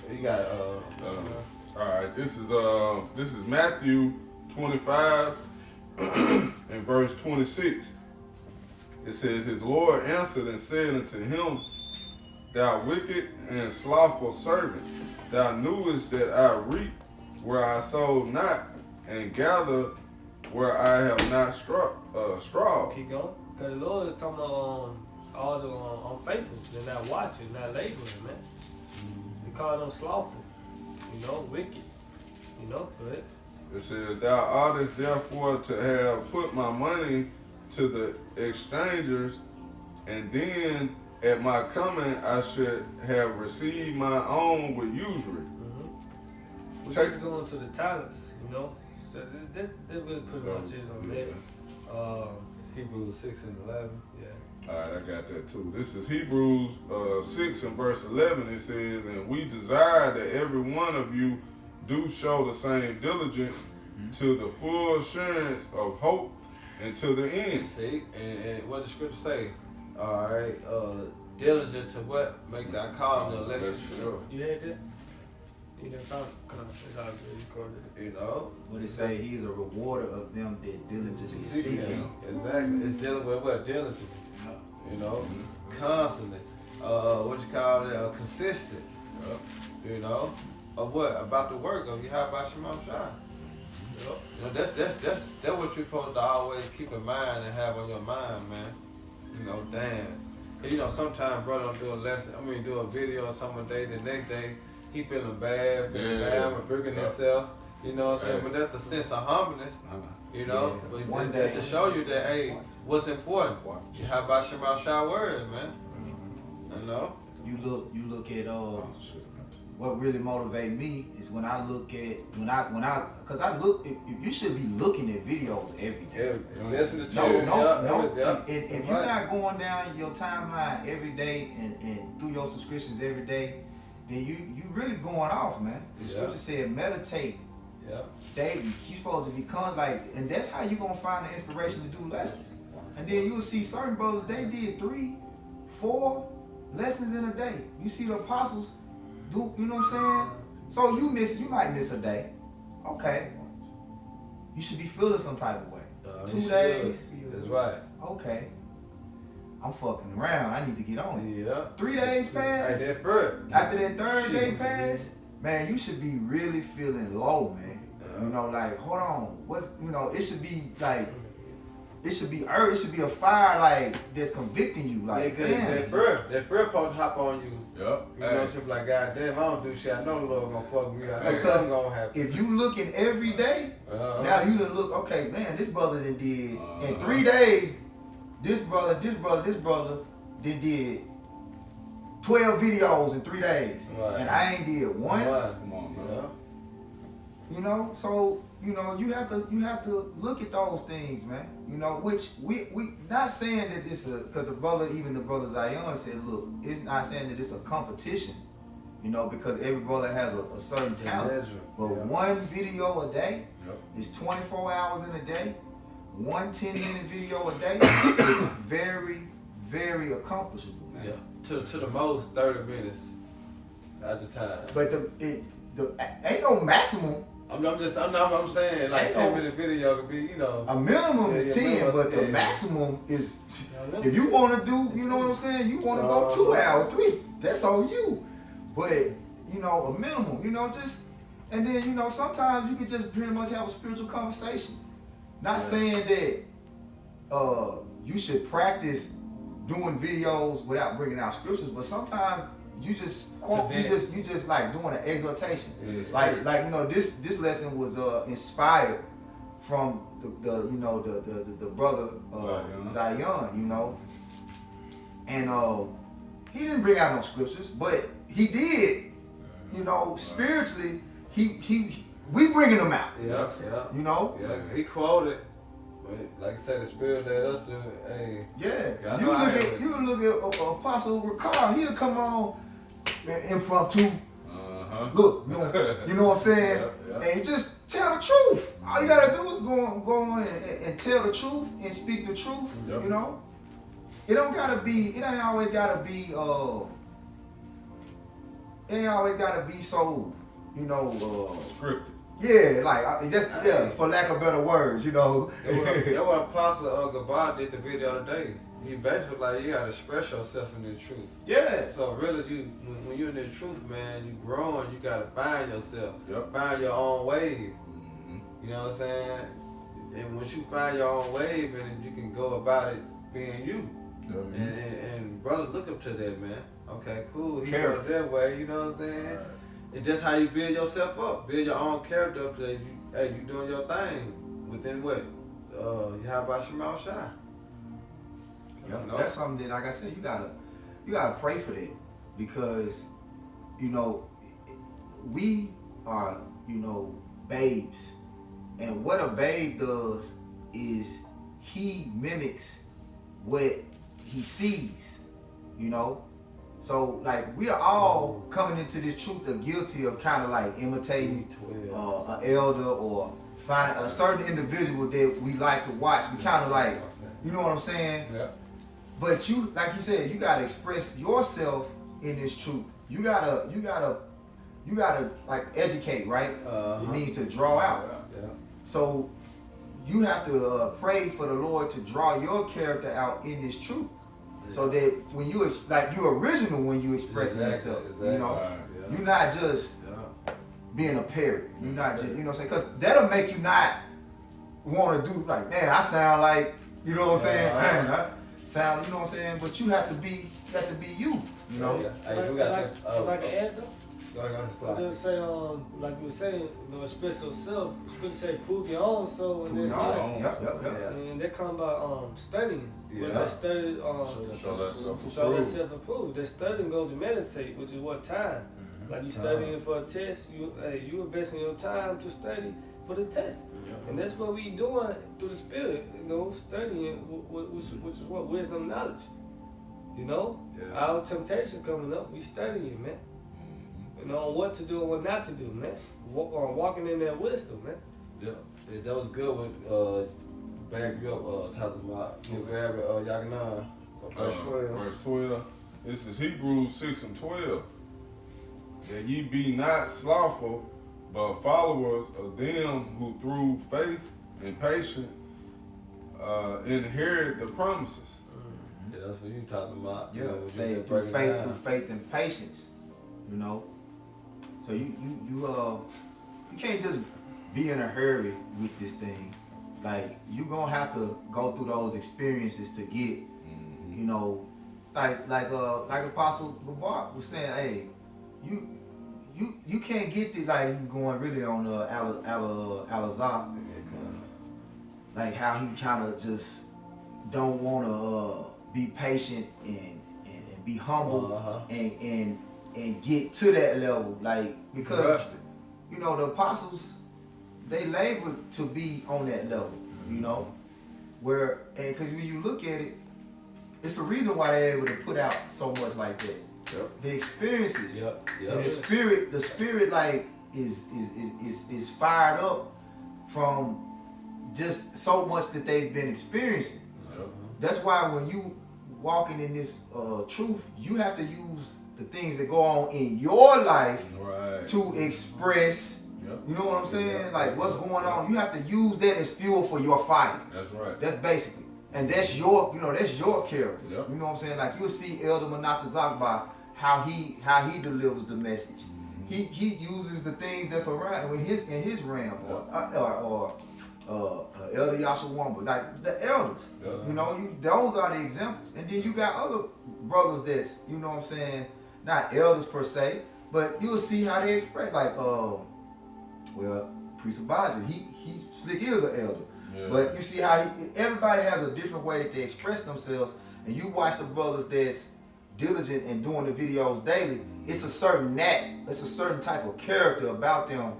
You got all right, this is Matthew 25 and verse 26. It says, his Lord answered and said unto him, thou wicked and slothful servant, thou knewest that I reap where I sowed not, and gather where I have not straw. Keep going. Because the Lord is talking about all the unfaithful. They're not watching, not laboring, man. They call them slothful. You know, wicked. You know, go ahead. It says, thou oughtest therefore to have put my money to the exchangers, and then at my coming I should have received my own with usury. We're just going to the talents, you know. So that really pretty much is on that. Hebrews 6 and 11. Yeah. All right, I got that too. This is Hebrews 6 and verse 11. It says, and we desire that every one of you do show the same diligence to the full assurance of hope and to the end. See, and what the scripture say? All right, diligent to what? Make thy call and election sure. You had that? You didn't found it? Come on, it's all good. You recorded it. You know? What it say? He's a rewarder of them that diligently seek him. Exactly. It's dealing with what? Diligent. You know? Constantly. What you call it? Consistent. You know? Of what? About the work of Yahweh Shema Shai. You know, that's what you're supposed to always keep in mind and have on your mind, man. You know, damn. Cause you know, sometimes brother don't do a lesson. Do a video or something day. The next day, he feeling bad, rebuking himself. You know what I'm saying? But that's the sense of humbleness. You know, but One that's day to show you that hey, what's important? You have about Shema Shai word, man. You know. You look at what really motivates me is when I look at because I look. You should be looking at videos every day. Listen to No. If you're not going down your timeline every day and through your subscriptions every day, then you really going off, man. The scripture said meditate daily. You're supposed to become and that's how you gonna find the inspiration to do lessons. And then you'll see certain brothers, they did 3, 4 lessons in a day. You see the apostles do, you know what I'm saying? So you might miss a day. Okay. You should be feeling some type of way. 2 days. That's right. Okay. I'm fucking around. I need to get on it. Yeah. 3 days pass. Hey, that's After that 3rd day pass, man, you should be really feeling low, man. You know, like, hold on. It should be like, it should be a fire that's convicting you. Like, that prayer supposed to hop on you. Yep. You know, she'll be like, God damn, I don't do shit. I know the Lord gonna fuck me. I know something gonna happen. If you looking every day, now you done look, okay, man, this brother done did, in 3 days, this brother done did 12 videos in 3 days. Right. And I ain't did one. Come on, man. You know, so you know, you have to look at those things, man. You know, which we not saying that it's a, because even the brother Zion said, look, it's not saying that it's a competition, you know, because every brother has a certain talent. But one video a day is 24 hours in a day. One 10-minute video a day is very, very accomplishable, man. Yeah. To the most 30 minutes at the time. But ain't no maximum. I'm saying like 10-minute video could be, you know. A minimum is 10, but the maximum is, if you want to do, you know what I'm saying, you want to go 2 hours, 3, that's on you. But, you know, a minimum, you know, just, and then, you know, sometimes you could just pretty much have a spiritual conversation. Not saying that you should practice doing videos without bringing out scriptures, but sometimes you just quote, you just like doing an exhortation. Like you know, this lesson was inspired from the brother Zion, you know, and he didn't bring out no scriptures, but he did, you know, spiritually we bringing them out. Yeah. You know. Yeah. He quoted. Like I said, the Spirit led us to, hey. Yeah. You look at Apostle Ricard, he'll come on impromptu. Look, you know what I'm saying? And just tell the truth. All you gotta do is go on and tell the truth and speak the truth. You know? It ain't always gotta be so, you know, scripted. Yeah, like just for lack of better words, you know. That's what Apostle Gabar did the video today. He basically like you gotta express yourself in the truth. Yeah. So really, when you're in the truth, man, you growing. You gotta find yourself. Find your own wave. You know what I'm saying? And once you find your own wave, and you can go about it being you. And brother, look up to that, man. Okay, cool. He went that way. You know what I'm saying? And that's how you build yourself up. Build your own character up to that you doing your thing within what? How about your mouth shine? That's something that, like I said, you gotta pray for that, because, you know, we are, you know, babes. And what a babe does is he mimics what he sees, you know. So, like, we are all coming into this truth of guilty of kind of like imitating an elder or find a certain individual that we like to watch. We kind of like, you know what I'm saying? Yeah. But you, like you said, you gotta express yourself in this truth. You gotta like educate, right? It means to draw out. Yeah. So you have to pray for the Lord to draw your character out in this truth. So that when you you're original when you expressing yourself, you know, you're not just being a parrot. You're not just, you know what I'm saying? Because that'll make you not want to do like, man, I sound like, you know what I'm saying? Man, I sound, you know what I'm saying? But you have to be you, you know. Like an ad though. Go ahead, I just say, like you were saying, you know, express yourself. Scripture say, prove your own soul in this life. And that come by studying. Which they study to show themselves approved. They study and go to meditate, which is what time. Like you studying for a test, you investing your time to study for the test. And that's what we doing through the Spirit, you know, studying, which is what wisdom, knowledge. You know, our temptation coming up, we studying, man. You know, what to do and what not to do, man. Walking in that wisdom, man. Yeah, that was good with back you up talking about Yaganan, verse 12. Verse 12. This is Hebrews 6:12. That ye be not slothful, but followers of them who through faith and patience inherit the promises. Yeah, that's what you talking about. Yeah, you know, say through faith and patience, you know. So you can't just be in a hurry with this thing. Like, you gonna have to go through those experiences to get, you know, like Apostle Gabar was saying, hey, you can't get the, like, you going really on Al-Azhar, like how he kind of just don't want to be patient and be humble and get to that level, like, because you know the apostles, they labor to be on that level, you know, where and because when you look at it, it's a reason why they're able to put out so much like that. Yep. The experiences, Yep. and the spirit like is fired up from just so much that they've been experiencing. Yep. That's why when you walking in this truth, you have to use the things that go on in your life Right. to express. Yep. You know what I'm saying? Like what's going on. You have to use that as fuel for your fight. That's right. That's basically. And that's your, that's your character. Yep. You know what I'm saying? Like you'll see Elder Manatazakba, how he delivers the message. He uses the things that's around in his realm, or Elder Yashawamba, like the elders. Yep. You know, those are the examples. And then you got other brothers that's, you know what I'm saying, not elders per se, but you'll see how they express. Like Priest Abijah, he slick is an elder. Yeah. But you see how everybody has a different way that they express themselves, and you watch the brothers that's diligent and doing the videos daily. It's a certain it's a certain type of character about them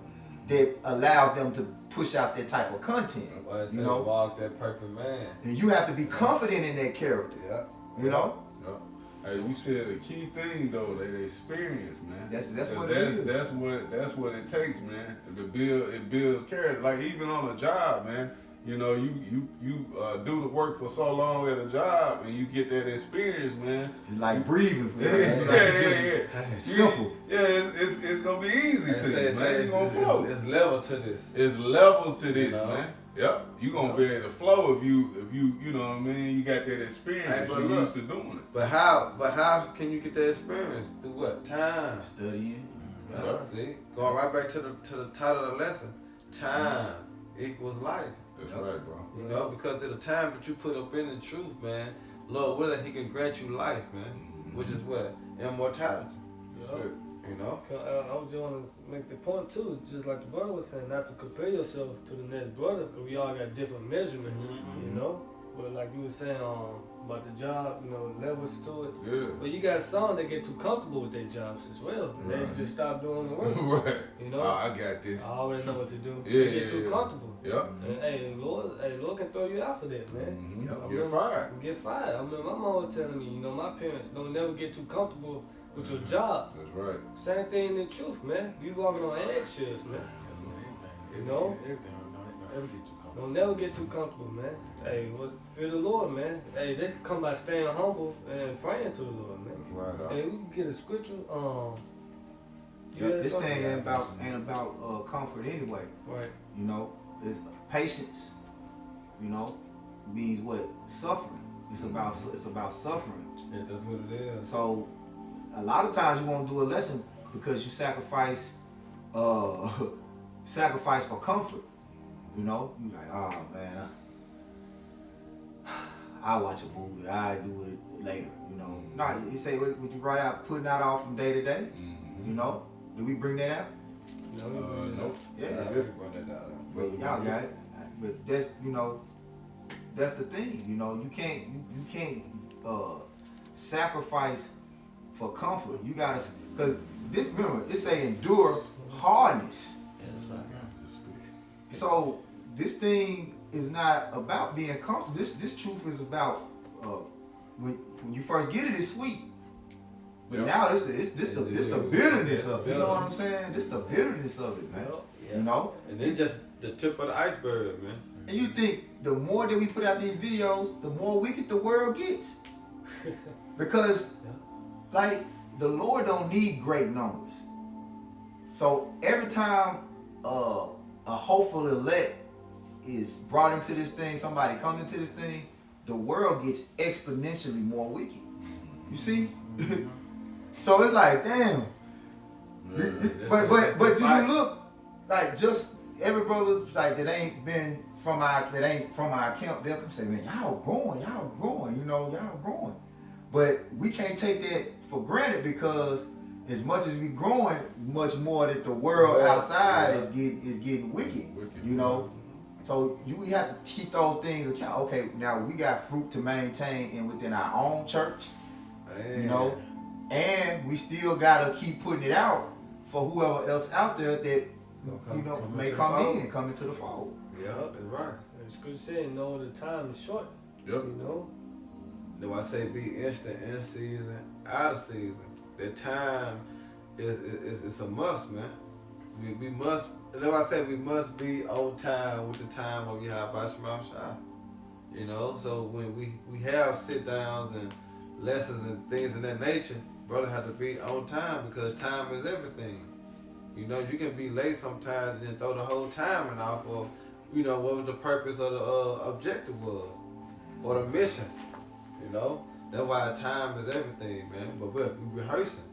that allows them to push out that type of content. You know, walk that perfect man. And you have to be confident in that character. Yeah. You know. Yep. Hey, we said the key thing though, they experience, man. That's what that's, it is. That's what it takes, man. It builds character. Like even on a job, man. You know, you do the work for so long at a job, and you get that experience, man. It's like breathing. Yeah. It's simple. It's gonna be easy to you, man. You're gonna flow. It's level to this. It's levels to this, know? man. Yep. You gonna be able to flow if you you know what I mean. You got that experience. Hey, but You're look, used to doing it. But how can you get that experience? Through what? Time. Studying. See, going right back to the title of the lesson. Time equals life. That's right, bro. You know, because of the time that you put up in the truth, man, Lord willing, He can grant you life, man, which is what? Immortality. That's it. You know? I was just want to make the point too, just like the brother was saying, not to compare yourself to the next brother, because we all got different measurements, you know? But like you were saying about the job, you know, levels to it. Yeah. But you got some that get too comfortable with their jobs as well. They just stop doing the work. Right. You know? I got this. I already know what to do. Yeah, They get too comfortable. Yep. And hey, Lord can throw you out for that, man. Mm-hmm. I Get remember- fired. Get fired. I remember my mom was telling me, you know, my parents don't never get too comfortable with your job. That's right. Same thing in the truth, man. You walking on eggshells, man. You know? Don't never get too comfortable, man. Hey, fear the Lord, man. Hey, this come by staying humble and praying to the Lord, man. That's right. Hey, we can get a scripture. This thing ain't about comfort anyway. Right. You know, it's patience. You know, means what? Suffering. It's about suffering. Yeah, that's what it is. So a lot of times you won't do a lesson because you sacrifice for comfort. You know, you like, oh man, I watch a movie. I do it later. You know, nah, you say what you brought out, putting that off from day to day. Mm-hmm. You know, did we bring that out? No, Nope. Yeah, Run that out. well, y'all got it. But that's that's the thing. You know, you can't sacrifice for comfort. You gotta, because remember, it say endure hardness. So this thing is not about being comfortable. This truth is about when you first get it, it's sweet. But now this the bitterness of it. You know what I'm saying? This the bitterness of it, man. You know? And then just the tip of the iceberg, man. And you think the more that we put out these videos, the more wicked the world gets. Because like the Lord don't need great numbers. So every time a hopeful elect is brought into this thing, somebody comes into this thing, the world gets exponentially more wicked. You see? So it's like, damn. But do you look like just every brother like that ain't from our camp, they'll come say, man, y'all growing, you know, y'all growing. But we can't take that for granted because as much as we growing, much more that the world outside is getting wicked. You know? So we have to keep those things account. Okay, now we got fruit to maintain and within our own church. You know? And we still gotta keep putting it out for whoever else out there that may come into the fold. Yeah, that's right. It's good saying, no, the time is short. Yep. You know? Do I say be instant in season, out of season? The time is a must, man. We must. That's why I say we must be on time with the time of Yahweh Shema Shah. You know, so when we have sit downs and lessons and things of that nature, brother have to be on time because time is everything. You know, you can be late sometimes and then throw the whole timing off of, you know, what was the purpose of the objective was or the mission. You know, that's why time is everything, man. But we rehearsing.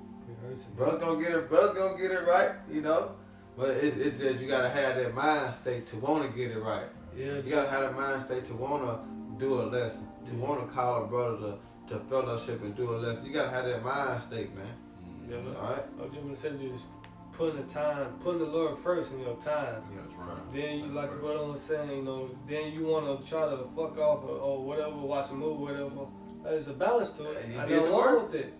Brother's gonna get it right, you know. But it's just you gotta have that mind state to wanna get it right. Yeah. You gotta have that mind state to wanna do a lesson, to wanna call a brother to fellowship and do a lesson. You gotta have that mind state, man. Yeah. Alright? I was just saying, just putting the Lord first in your time. Yeah, that's right. Then you, like the brother was saying, you know, then you want to try to fuck off or whatever, watch a movie, whatever. There's a balance to it. And you I did don't the want work. with it.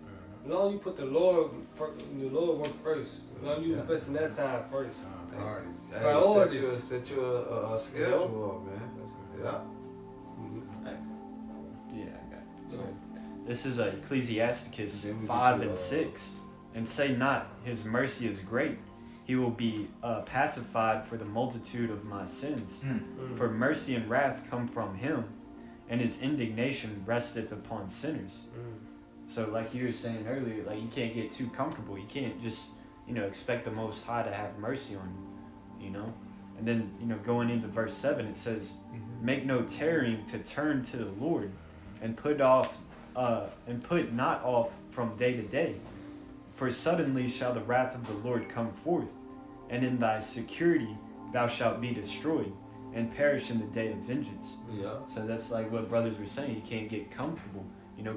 As long as you put the Lord work first. As long as you invest in that time first. Priorities. Hey, Priorities. set you a schedule up, man. That's good. Yeah. Yeah, I got it. So, this is Ecclesiasticus Then we 5 get and to, 6. And say not, his mercy is great. He will be pacified for the multitude of my sins. For mercy and wrath come from him, and his indignation resteth upon sinners. So like you were saying earlier, like you can't get too comfortable. You can't just, expect the Most High to have mercy on you, And then, going into verse 7, it says, make no tarrying to turn to the Lord, and put not off from day to day. For suddenly shall the wrath of the Lord come forth, and in thy security thou shalt be destroyed, and perish in the day of vengeance. Yeah. So that's like what brothers were saying. You can't get comfortable,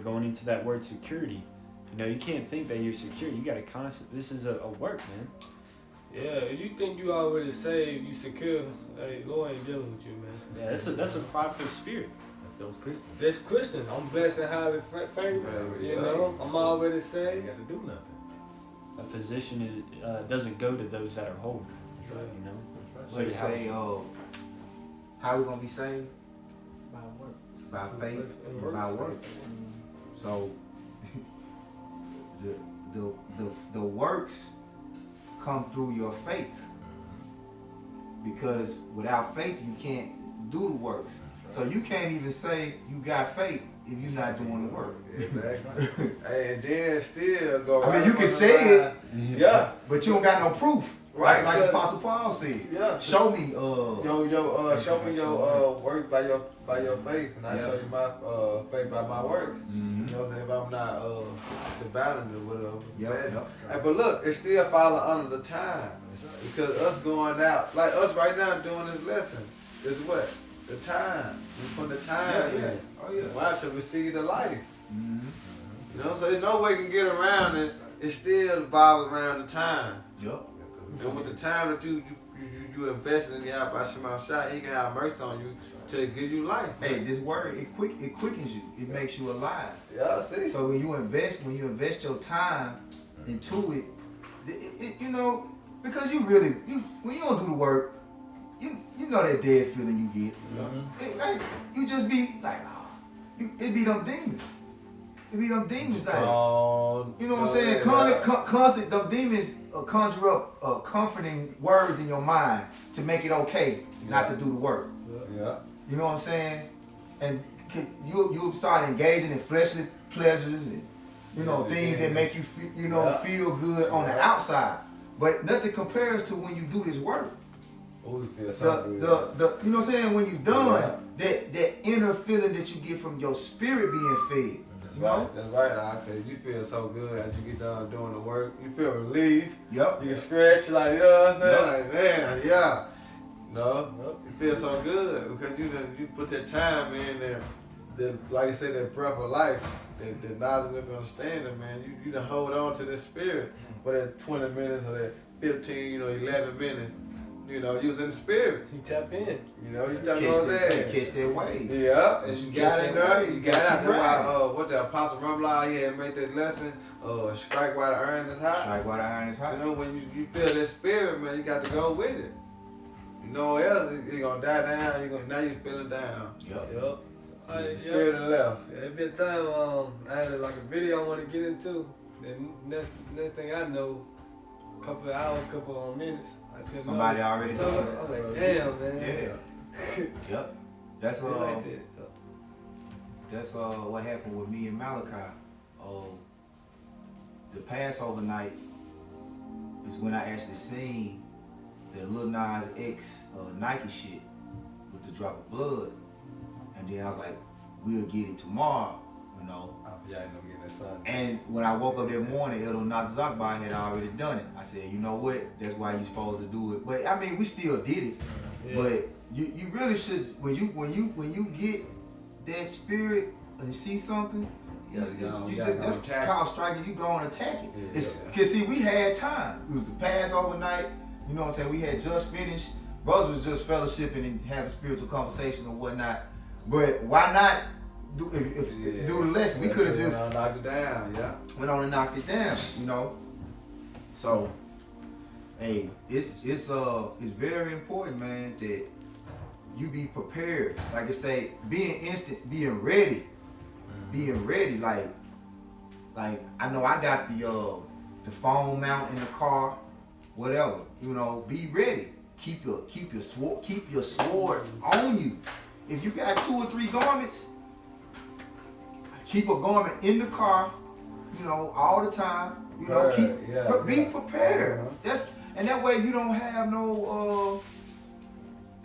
going into that word security. You can't think that you're secure. You got to this is a work, man. Yeah, if you think you already saved, you secure, hey, Lord ain't dealing with you, man. Yeah, that's a prideful spirit. That's those Christians. That's Christian. I'm blessed and highly favored. I'm already saved. They got to do nothing. A physician doesn't go to those that are whole. So you say, how we gonna be saved? By works. By faith and by works. So the works come through your faith. Because without faith you can't do the works. So you can't even say you got faith if you're not doing the work. Exactly. Hey, and then still go I right mean, you can on the say line. Yeah. but you don't got no proof. Right, Like because- Apostle Paul said. Yeah. Show me Show me your work by your faith, and I Yeah. show you my faith by my works. Mhm. You know what I'm saying? If I'm not debating or whatever. Yep, Man. yep. Hey, but look, it still falling under the time. Because us going out, like us right now doing this lesson, is what? The time. We put the time in. Oh yeah. Why? To receive the life. Mhm. You know, so there's no way you can get around it. It still revolves around the time. Yep. And with the time that you invest in the Yahweh Shema Shah, he can have mercy on you to give you life. Hey, this word it quickens you. It makes you alive. Yeah, see. So when you invest your time into it, because when you don't do the work, you know that dead feeling you get. You just be like, it be them demons. It be them demons like, you know what I'm saying? Constant, them demons conjure up comforting words in your mind to make it okay not to do the work. Yeah. You know what I'm saying? And you start engaging in fleshly pleasures and things that make you feel good on the outside. But nothing compares to when you do this work. Oh, you feel so good. You know what I'm saying? When you done, that inner feeling that you get from your spirit being fed. That's right. That's right, because you feel so good after you get done doing the work. You feel relief. Yep. You can stretch, like, you know what I'm saying? Yep. Like, man, yeah. No, it feels so good because you put that time in there, like you said, that breath of life, that knowledge and understanding, man. You done hold on to this spirit for that 20 minutes or that 15, 11 minutes. You know, you was in the spirit. You tap in. You know, you tap on that. Catch that wave. Yeah, and you got in there. You got out there Right. while what the Apostle Rumble he had made that lesson. Strike while the iron is hot. Strike while the iron is hot. You know, when you feel that spirit, man, you got to go with it. You know, else you're gonna die down. Now you feeling down. Yep. The spirit of the left. Yeah, it been time. I had like a video I want to get into. Then next thing I know, couple of hours, couple of minutes. I should Somebody already so done it. I'm like, damn, man. Yeah. Yep. That's They like that. That's what happened with me and Malachi. The Passover night is when I actually seen the Lil Nas X Nike shit with the drop of blood, and then I was like, we'll get it tomorrow, you know. Yeah, I know getting that sun. And when I woke up that morning, Edo Nakzakbar had already done it. I said, you know what? That's why you're supposed to do it. But I mean, we still did it. Yeah. But you really should, when you get that spirit and you see something, that's called striking. You go and attack it. Because see, we had time. It was the Passover night. You know what I'm saying? We had just finished. Brothers was just fellowshipping and having spiritual conversation and whatnot. But why not do the lesson? We could have just knocked it down. Yeah. went on and knocked it down. You know. So, hey, it's very important, man, that you be prepared. Like I say, being instant, being ready. Being ready, like I know I got the phone mount in the car, whatever. You know, be ready. Keep your sword on you. If you got 2 or 3 garments, keep a garment in the car. You know, all the time. You know, be prepared. And that way you don't have no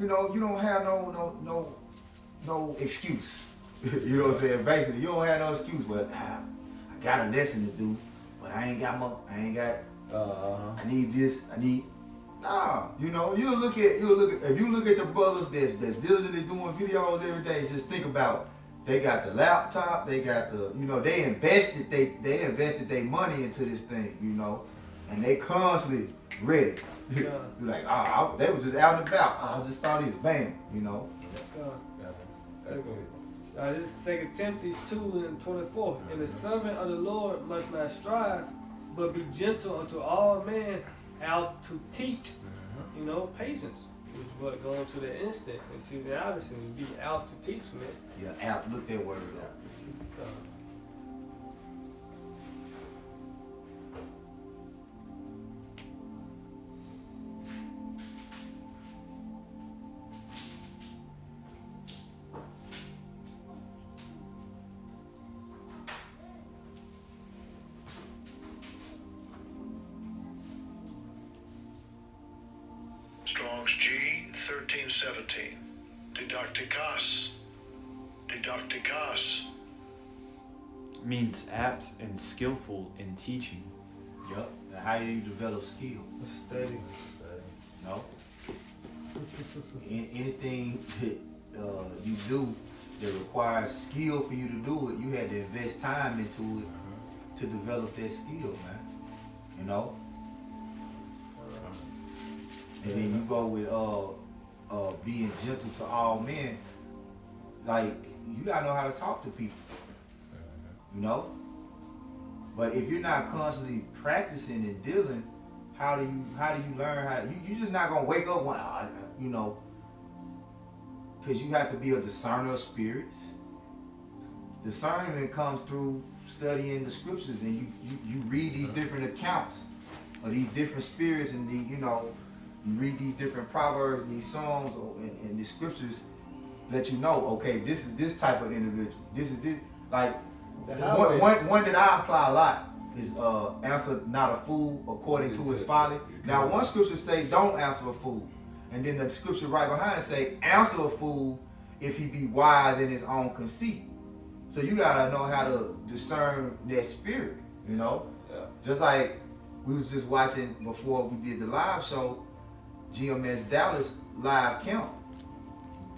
you don't have no excuse. You know what I'm saying? Basically, you don't have no excuse, but I got a lesson to do, but I need this, nah, you know, if you look at the brothers that's diligently doing videos every day, just think about, they got the laptop, they got the, you know, they invested their money into this thing, you know, and they constantly ready. Yeah. You're like, they was just out and about. I just saw this, bam, you know. This is 2 Timothy 2:24. And the servant of the Lord must not strive, but be gentle unto all men, out to teach. You know, patience is what going to the instant. And Caesar Addison, be out to teach, man. Yeah, out. Look that word up. So, Strong's G 1317. Didacticos. Means apt and skillful in teaching. Yup. How do you develop skill? steady. No. Anything that you do that requires skill for you to do it, you had to invest time into it to develop that skill, man. You know? And then you go with being gentle to all men. Like, you gotta know how to talk to people. You know? But if you're not constantly practicing and dealing, how do you learn how to, you just not gonna wake up one, you know, because you have to be a discerner of spirits. Discernment comes through studying the scriptures, and you read these different accounts of these different spirits, and you read these different proverbs and these psalms and the scriptures let you know, okay, this is this type of individual. This is this, like one that I apply a lot is answer not a fool according to his folly. Now one scripture say don't answer a fool, and then the scripture right behind it say answer a fool if he be wise in his own conceit. So you gotta know how to discern that spirit, you know. Yeah. Just like we was just watching before we did the live show, GMS Dallas live count.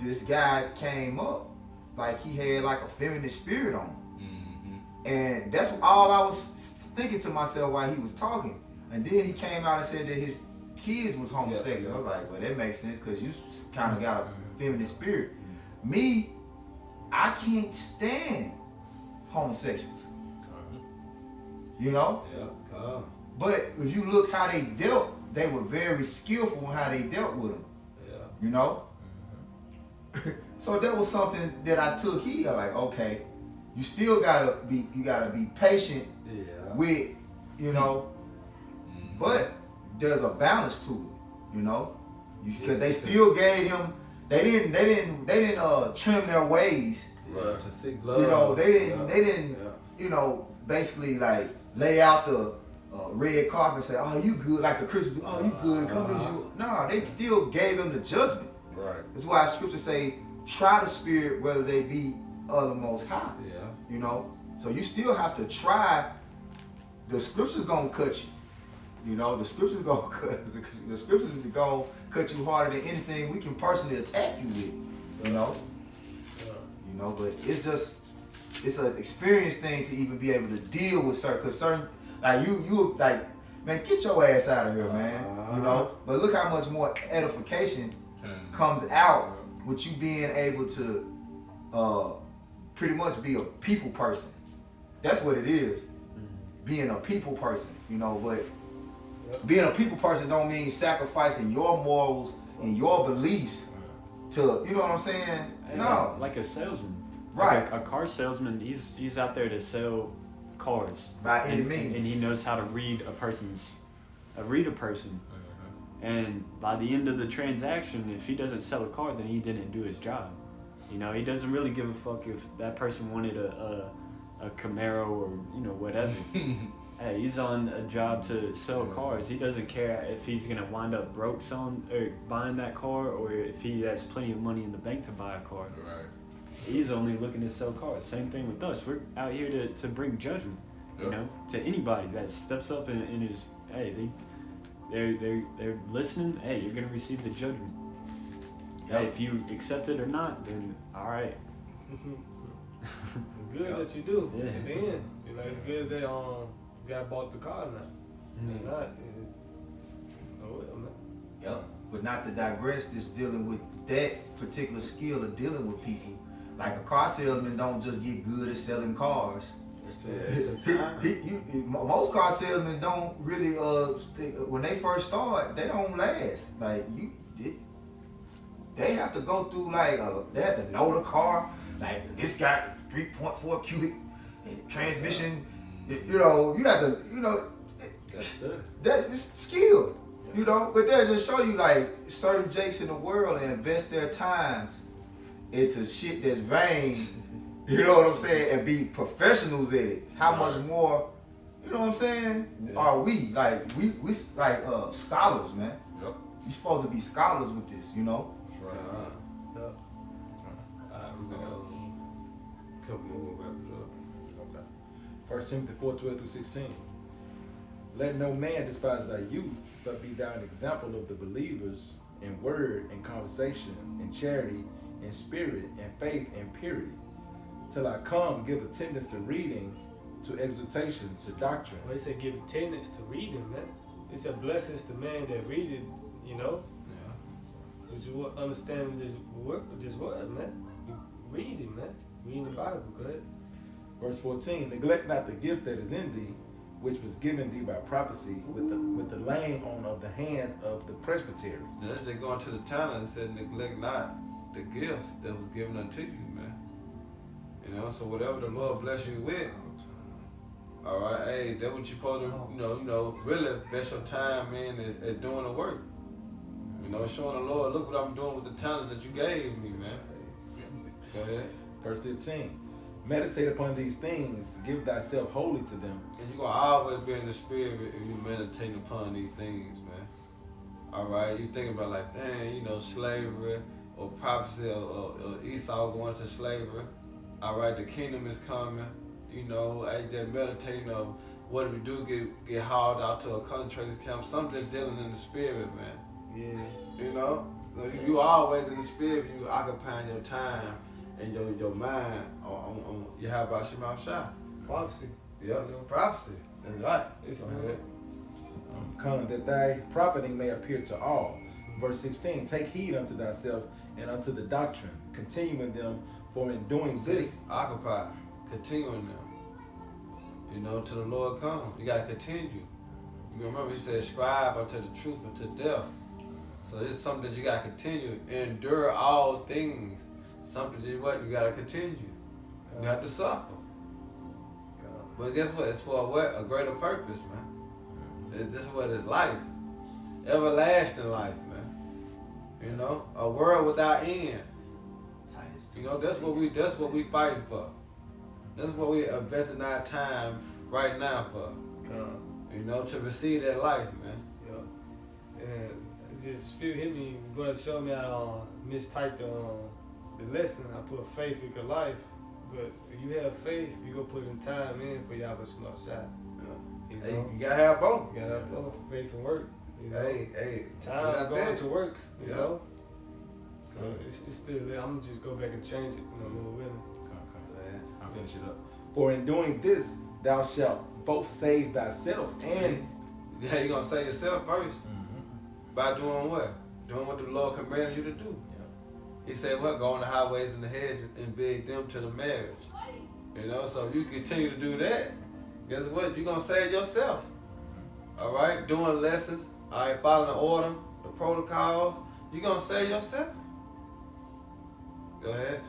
This guy came up like he had like a feminine spirit on him. And that's all I was thinking to myself while he was talking. And then he came out and said that his kids was homosexual. Yeah. I was like, well, that makes sense because you kind of got a feminine spirit. Me, I can't stand homosexuals. You know? Yeah, come. But if you look how they dealt, they were very skillful in how they dealt with them. Yeah. You know? So that was something that I took heed of, like, okay, you still gotta be patient Yeah. with, you know, but there's a balance to it, you know? Because they still gave him, they didn't trim their ways. Right. To seek love. You know, they didn't, Yeah. you know, basically like lay out the red carpet and say, oh, you good, like the Christians do, oh, you good, come as you. No, they still gave him the judgment. Right. That's why scriptures say, try the spirit whether they be of the Most High. Yeah. You know, so you still have to try. The scriptures gonna cut you. You know, the scriptures gonna cut. The scriptures is gonna cut you harder than anything we can personally attack you with. You know. Yeah. You know, but it's an experience thing to even be able to deal with certain, like you like, man, get your ass out of here, man. You know. But look how much more edification comes out with you being able to pretty much be a people person. That's what it is. Being a people person, you know, but being a people person don't mean sacrificing your morals and your beliefs to, you know what I'm saying? Hey, No. like a salesman. Right. Like a car salesman, he's out there to sell cars. By any and, means. And he knows how to read a person. And by the end of the transaction, if he doesn't sell a car, then he didn't do his job. You know, he doesn't really give a fuck if that person wanted a Camaro or, you know, whatever. Hey, he's on a job to sell cars. He doesn't care if he's gonna wind up broke selling or buying that car, or if he has plenty of money in the bank to buy a car. Right. He's only looking to sell cars. Same thing with us. We're out here to bring judgment, you know, to anybody that steps up and is, hey, they're listening. Hey, you're gonna receive the judgment. Hey, if you accept it or not, then all right. Good that you do. Yeah. At the end, you know, it's good they got bought the car now. If not, is it? Oh well, man. Yep. But not to digress, just dealing with that particular skill of dealing with people. Like a car salesman don't just get good at selling cars. Most car salesmen don't really when they first start, they don't last. Like they have to go through they have to know the car. Like this got 3.4 cubic transmission. You know, you have to, you know, that is skill. You know, but they just show you like certain jakes in the world and invest their times into shit that's vain. You know what I'm saying? And be professionals at it. How much more, you know what I'm saying? Are we like we like scholars, man? Yep. You supposed to be scholars with this, you know? That's right. We'll wrap it up. Okay. 1 Timothy 4:12-16. Let no man despise thy youth, but be thou an example of the believers in word and conversation, in charity, in spirit, in faith, and purity. Till I come, give attendance to reading, to exhortation, to doctrine. Well, they say give attendance to reading, man. It said blessings to man that read it, you know. Yeah. But you understand this word, man. You read it, man. Reading the Bible, go ahead. Verse 14. Neglect not the gift that is in thee, which was given thee by prophecy, with the laying on of the hands of the presbytery. Now, they go into the talent and said, neglect not the gifts that was given unto you, man. You know, so whatever the Lord bless you with, all right, hey, that's what you're supposed to, you know, really invest your time in at doing the work. You know, showing the Lord, look what I'm doing with the talent that you gave me, man. Go ahead. Verse 15. Meditate upon these things, give thyself wholly to them. And you're going to always be in the spirit if you meditate upon these things, man. All right, you think about like, dang, you know, slavery or prophecy or Esau going to slavery. All right, the kingdom is coming. You know, I just meditating of what if we do get hauled out to a concentration camp, something dealing in the spirit, man. Yeah. You know, so you always in the spirit, you occupying your time and your mind on Yahweh Shema Shah. Prophecy. Yeah, prophecy. That's right. It's Go good. ahead. That thy profiting may appear to all. Verse 16, take heed unto thyself and unto the doctrine, continuing them, for in doing this, occupy, continuing them. You know, till the Lord come. You gotta continue. You remember he said, strive unto the truth unto death. So it's something that you gotta continue. Endure all things. Something that you gotta continue. You have to suffer. But guess what? It's for what? A greater purpose, man. This is what is life. Everlasting life, man. You know? A world without end. You know, that's what we fighting for. That's what we investing our time right now for. You know, to receive that life, man. Yeah. And the Spirit hit me, brother showed me how mistyped the lesson. I put faith equal life. But if you have faith, you go put in time in for y'all but small shot. You know? Hey, you gotta have both. You gotta have both, faith and work. You know? Hey, time going to works, you Yeah. know? So it's still there. I'm gonna just go back and change it, you know, Lord willing. Okay. I'll finish it up. For in doing this, thou shalt both save thyself and Yeah, you're gonna save yourself first. By doing what? Doing what the Lord commanded you to do. He said, what? Go on the highways and the hedges and beg them to the marriage. You know, so if you continue to do that, guess what? You're going to save yourself. All right? Doing lessons, all right, following the order, the protocols, you're going to save yourself. Go ahead.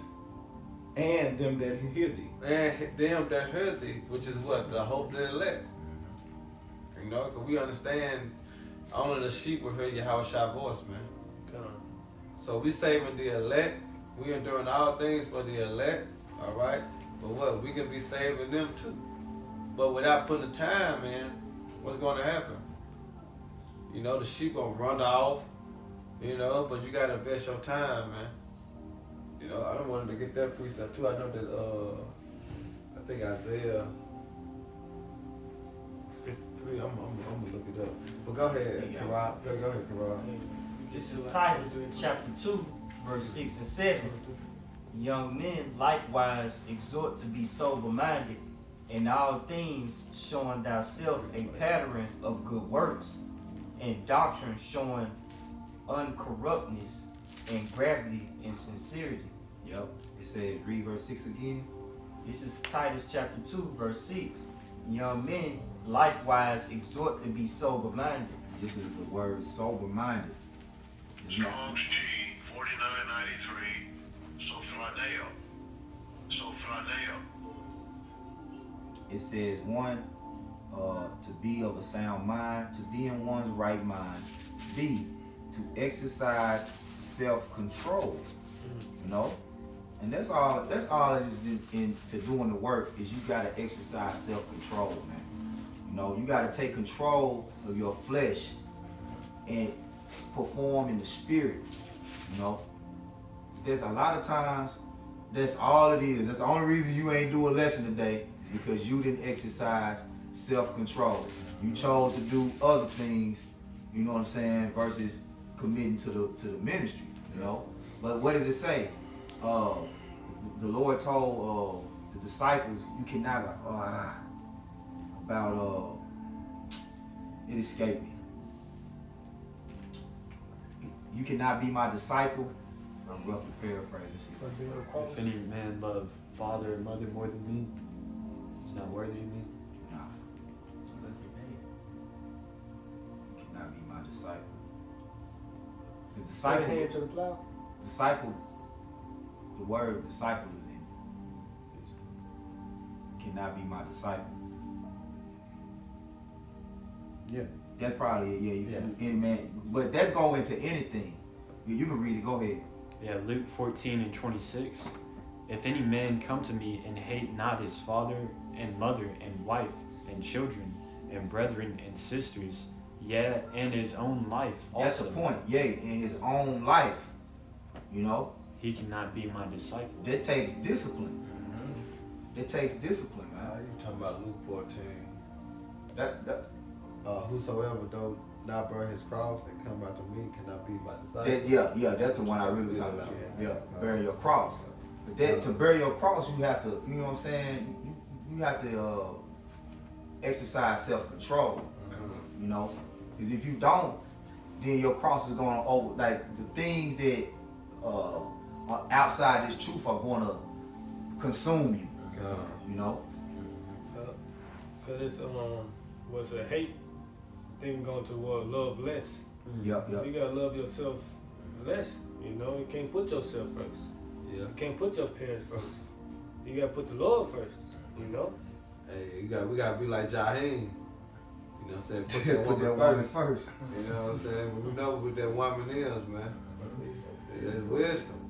and them that hear thee. And them that heard thee, which is what? The hope of the elect. You know, because we understand only the sheep will hear Yahweh's voice, man. Come on. So we saving the elect. We enduring all things for the elect. All right. But what? We can be saving them too. But without putting the time in, what's going to happen? You know, the sheep gonna run off. You know, but you gotta invest your time, man. You know, I don't want to get that precept too. I know that I think Isaiah 53. I'm gonna look it up. But go ahead, Karab. Go ahead, Karab. This is Titus chapter 2, verse 6 and 7. Young men likewise exhort to be sober-minded, in all things showing thyself a pattern of good works, and doctrine showing uncorruptness, and gravity and sincerity. Yep. It said, read verse 6 again. This is Titus chapter 2, verse 6. Young men likewise exhort to be sober-minded. This is the word sober-minded. It's not- Strong's G 4993. Sophroneo. Sophroneo. It says, one, to be of a sound mind, to be in one's right mind. B, to exercise self-control. You know? And that's all it is into doing the work, is you gotta exercise self-control, man. You know, you gotta take control of your flesh and perform in the spirit. You know? There's a lot of times that's all it is. That's the only reason you ain't do a lesson today, is because you didn't exercise self-control. You chose to do other things, you know what I'm saying, versus committing to the ministry, you know. But what does it say? The Lord told the disciples, you cannot it escaped me. You cannot be my disciple. I'm roughly paraphrasing. If any man love father or mother more than me, he's not worthy of me. Nah, you cannot be my disciple. The Disciple. Hand to the plow. disciple, the word disciple is in it. You cannot be my disciple. Yeah. That's probably, Yeah. Any man, but that's going into anything. You can read it, go ahead. Yeah, Luke 14 and 26. If any man come to me and hate not his father and mother and wife and children and brethren and sisters, yeah, and his own life also. That's the point. Yea, in his own life, you know, He cannot be my disciple. that takes discipline. That takes discipline, man. You talking about Luke 14? That Whosoever though not bear his cross and come after me cannot be my disciple. yeah, that's the one I really was talking about. Yeah, bear your cross. But that to bear your cross, you have to, you know what I'm saying? You have to exercise self-control. You know, Is if you don't, then your cross is going to over, like the things that are outside this truth are going to consume you. You know. Cause it's what's a hate thing going toward love less. Yep. So you gotta love yourself less. You know, you can't put yourself first. Yeah. You can't put your parents first. You gotta put the Lord first. You know. Hey, we gotta be like Jaheim. You know what I'm saying? Put that woman first. You know what I'm saying? We know what that woman is, man. It's wisdom.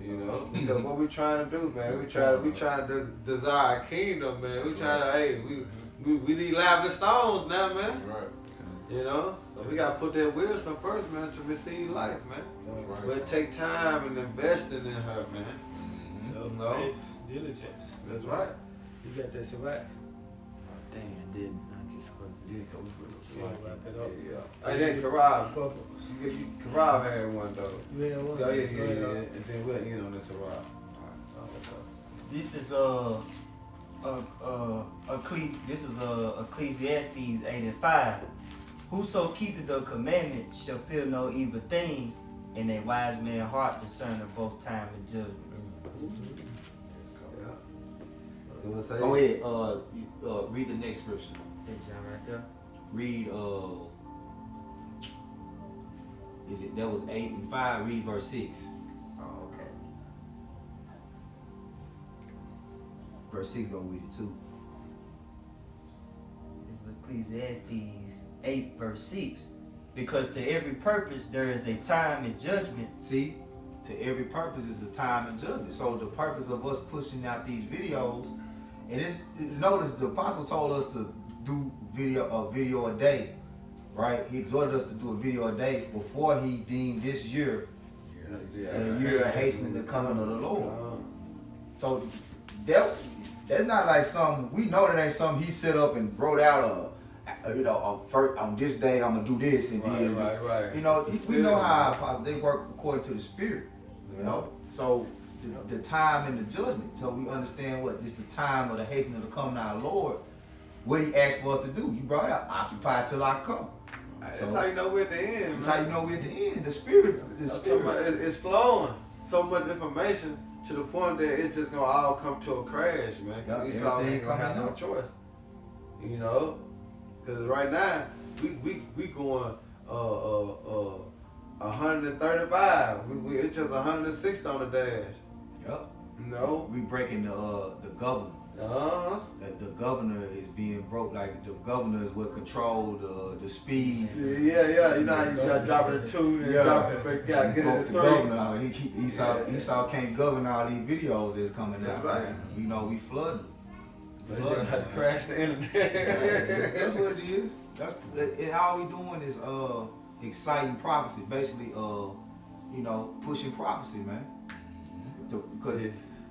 You know, because what we trying to do, man, we trying to desire a kingdom, man. We trying to, hey, we need lively stones now, man. Right. You know, so we gotta put that wisdom first, man, to receive life, man. Right. But take time and investing in her, man. Love, No. faith, diligence. That's right. You got this right. Dang, I did. I just closed it. Yeah, come through. Yeah, wrap it up. Yeah. Hey, then Karab, Bubbles. Karab had one though. You had one? Yeah, Go ahead. and then we'll end on this Karab. This is Ecclesiastes 8:5. Whoso keepeth the commandment shall fear no evil thing, and a wise man's heart discerneth both time and judgment. Yeah. You wanna say? Go ahead. Read the next scripture. That John right there. Read that was 8 and 5. Read verse 6. Oh, okay. Verse 6 go with it too. This is Ecclesiastes 8 verse 6. Because to every purpose there is a time and judgment. See, to every purpose is a time and judgment. So the purpose of us pushing out these videos, and notice the apostle told us to do a video a day, right? He exhorted us to do a video a day before he deemed this year a year hastening the coming of the Lord. So that's not like something, we know that ain't something he set up and wrote out on this day I'm gonna do this and then Right. you know, we know how apostles, they work according to the spirit, you know. So the time and the judgment. So we understand what it's the time of the hastening of the coming of our Lord. What he asked for us to do. You brought out occupy till I come. That's how you know we're at the end. That's man. how you know we're at the end. The spirit. It's flowing. So much information to the point that it's just gonna all come to a crash, man. Yeah, Esau everything ain't gonna have coming no up. choice. You know? Cause right now, we going 135. It's just 160 on the dash. Yep. No. We breaking the governor. That the governor is being broke. Like the governor is what controlled the speed. Yeah. You know how you got dropping it 2 and dropping it back, get it Broke to the 3. governor. Esau can't govern all these videos that's coming That's out. right. Man. You know we flooding. But you gonna have to crash the internet. That's what it is. And all we doing is exciting prophecy, basically pushing prophecy, man. Because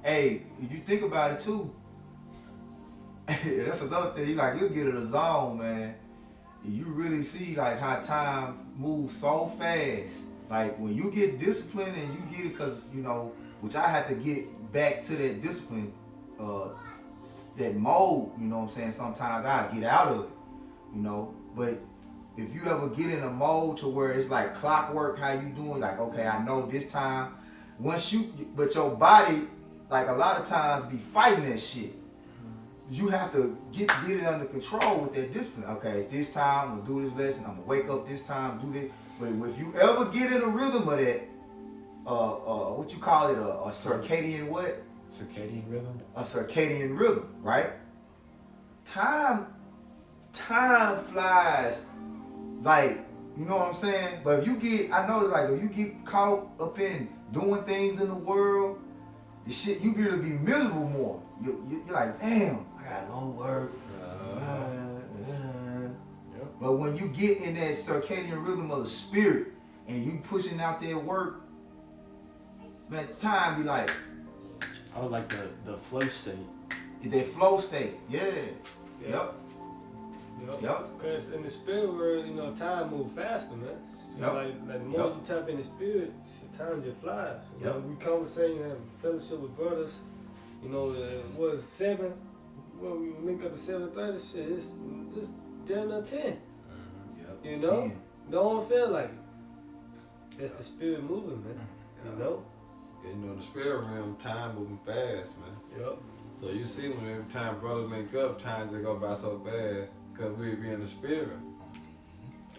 hey, if you think about it too, that's another thing. You'll get in a zone, man. And you really see like how time moves so fast. Like when you get disciplined and you get it, because which I had to get back to that discipline, that mode. You know what I'm saying? Sometimes I get out of it, But if you ever get in a mode to where it's like clockwork, how you doing? Like, okay, I know this time. But your body, like a lot of times, be fighting that shit. You have to get it under control with that discipline. Okay, at this time, I'm gonna do this lesson. I'm gonna wake up this time, do this. But if you ever get in a rhythm of that, what you call it, a circadian what? Circadian rhythm? A circadian rhythm, right? Time flies, like, you know what I'm saying? But if you get caught up in doing things in the world, the shit, you get to be miserable more. You're like, damn, I gotta go to work. But when you get in that circadian rhythm of the spirit and you pushing out that work, man, time be like, Oh, like the flow state. that flow state, yeah. Yep. Because in the spirit world, time moves faster, man. Yep. Like the more you tap in the spirit, time just flies. We conversating and fellowship with brothers. What is 7? Well, we link up to 7:30. Shit, it's damn near 10. Yep. You know? 10. Don't feel like it. That's the spirit moving, man. You know? And in the spirit realm, time moving fast, man. Yep. So you see when every time brothers link up, time just go by so bad because we be in the spirit.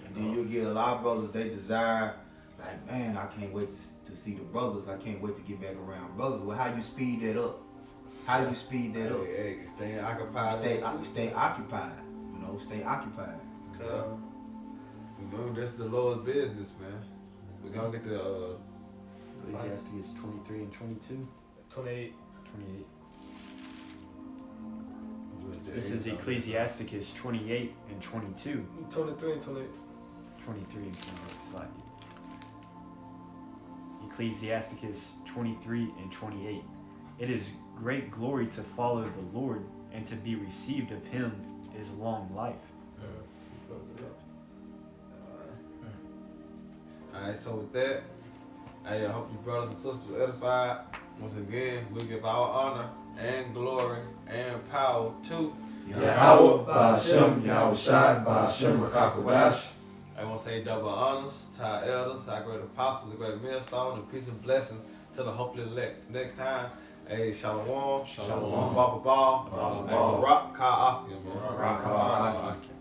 And then you'll get a lot of brothers, they desire, like, man, I can't wait to see the brothers. I can't wait to get back around brothers. Well, how you speed that up? How do you speed that up? Hey, stay occupied. Stay occupied. You know, stay occupied. Yeah. Remember, that's the Lord's business, man. We're gonna get the Ecclesiastes 23 and 22. 28. 28. This is Ecclesiasticus 28 and 22. 23 and 28. 23 and 28, slightly. Ecclesiasticus 23 and 28. It is great glory to follow the Lord, and to be received of him is long life. Alright, so with that, I hope you brothers and sisters were edified. Once again, we give our honor and glory and power to Yahweh, Ba'ashem, Yahushai, Ba'ashem, Rachakawadash. I want to say double honors to our elders, our great apostles, the great millstone, and peace and blessing to the hopefully elect. Next time, hey, Shalom, Shalom. Baba Ball, Baba and Ball. Barak Ka'akim. Barak Ka'akim.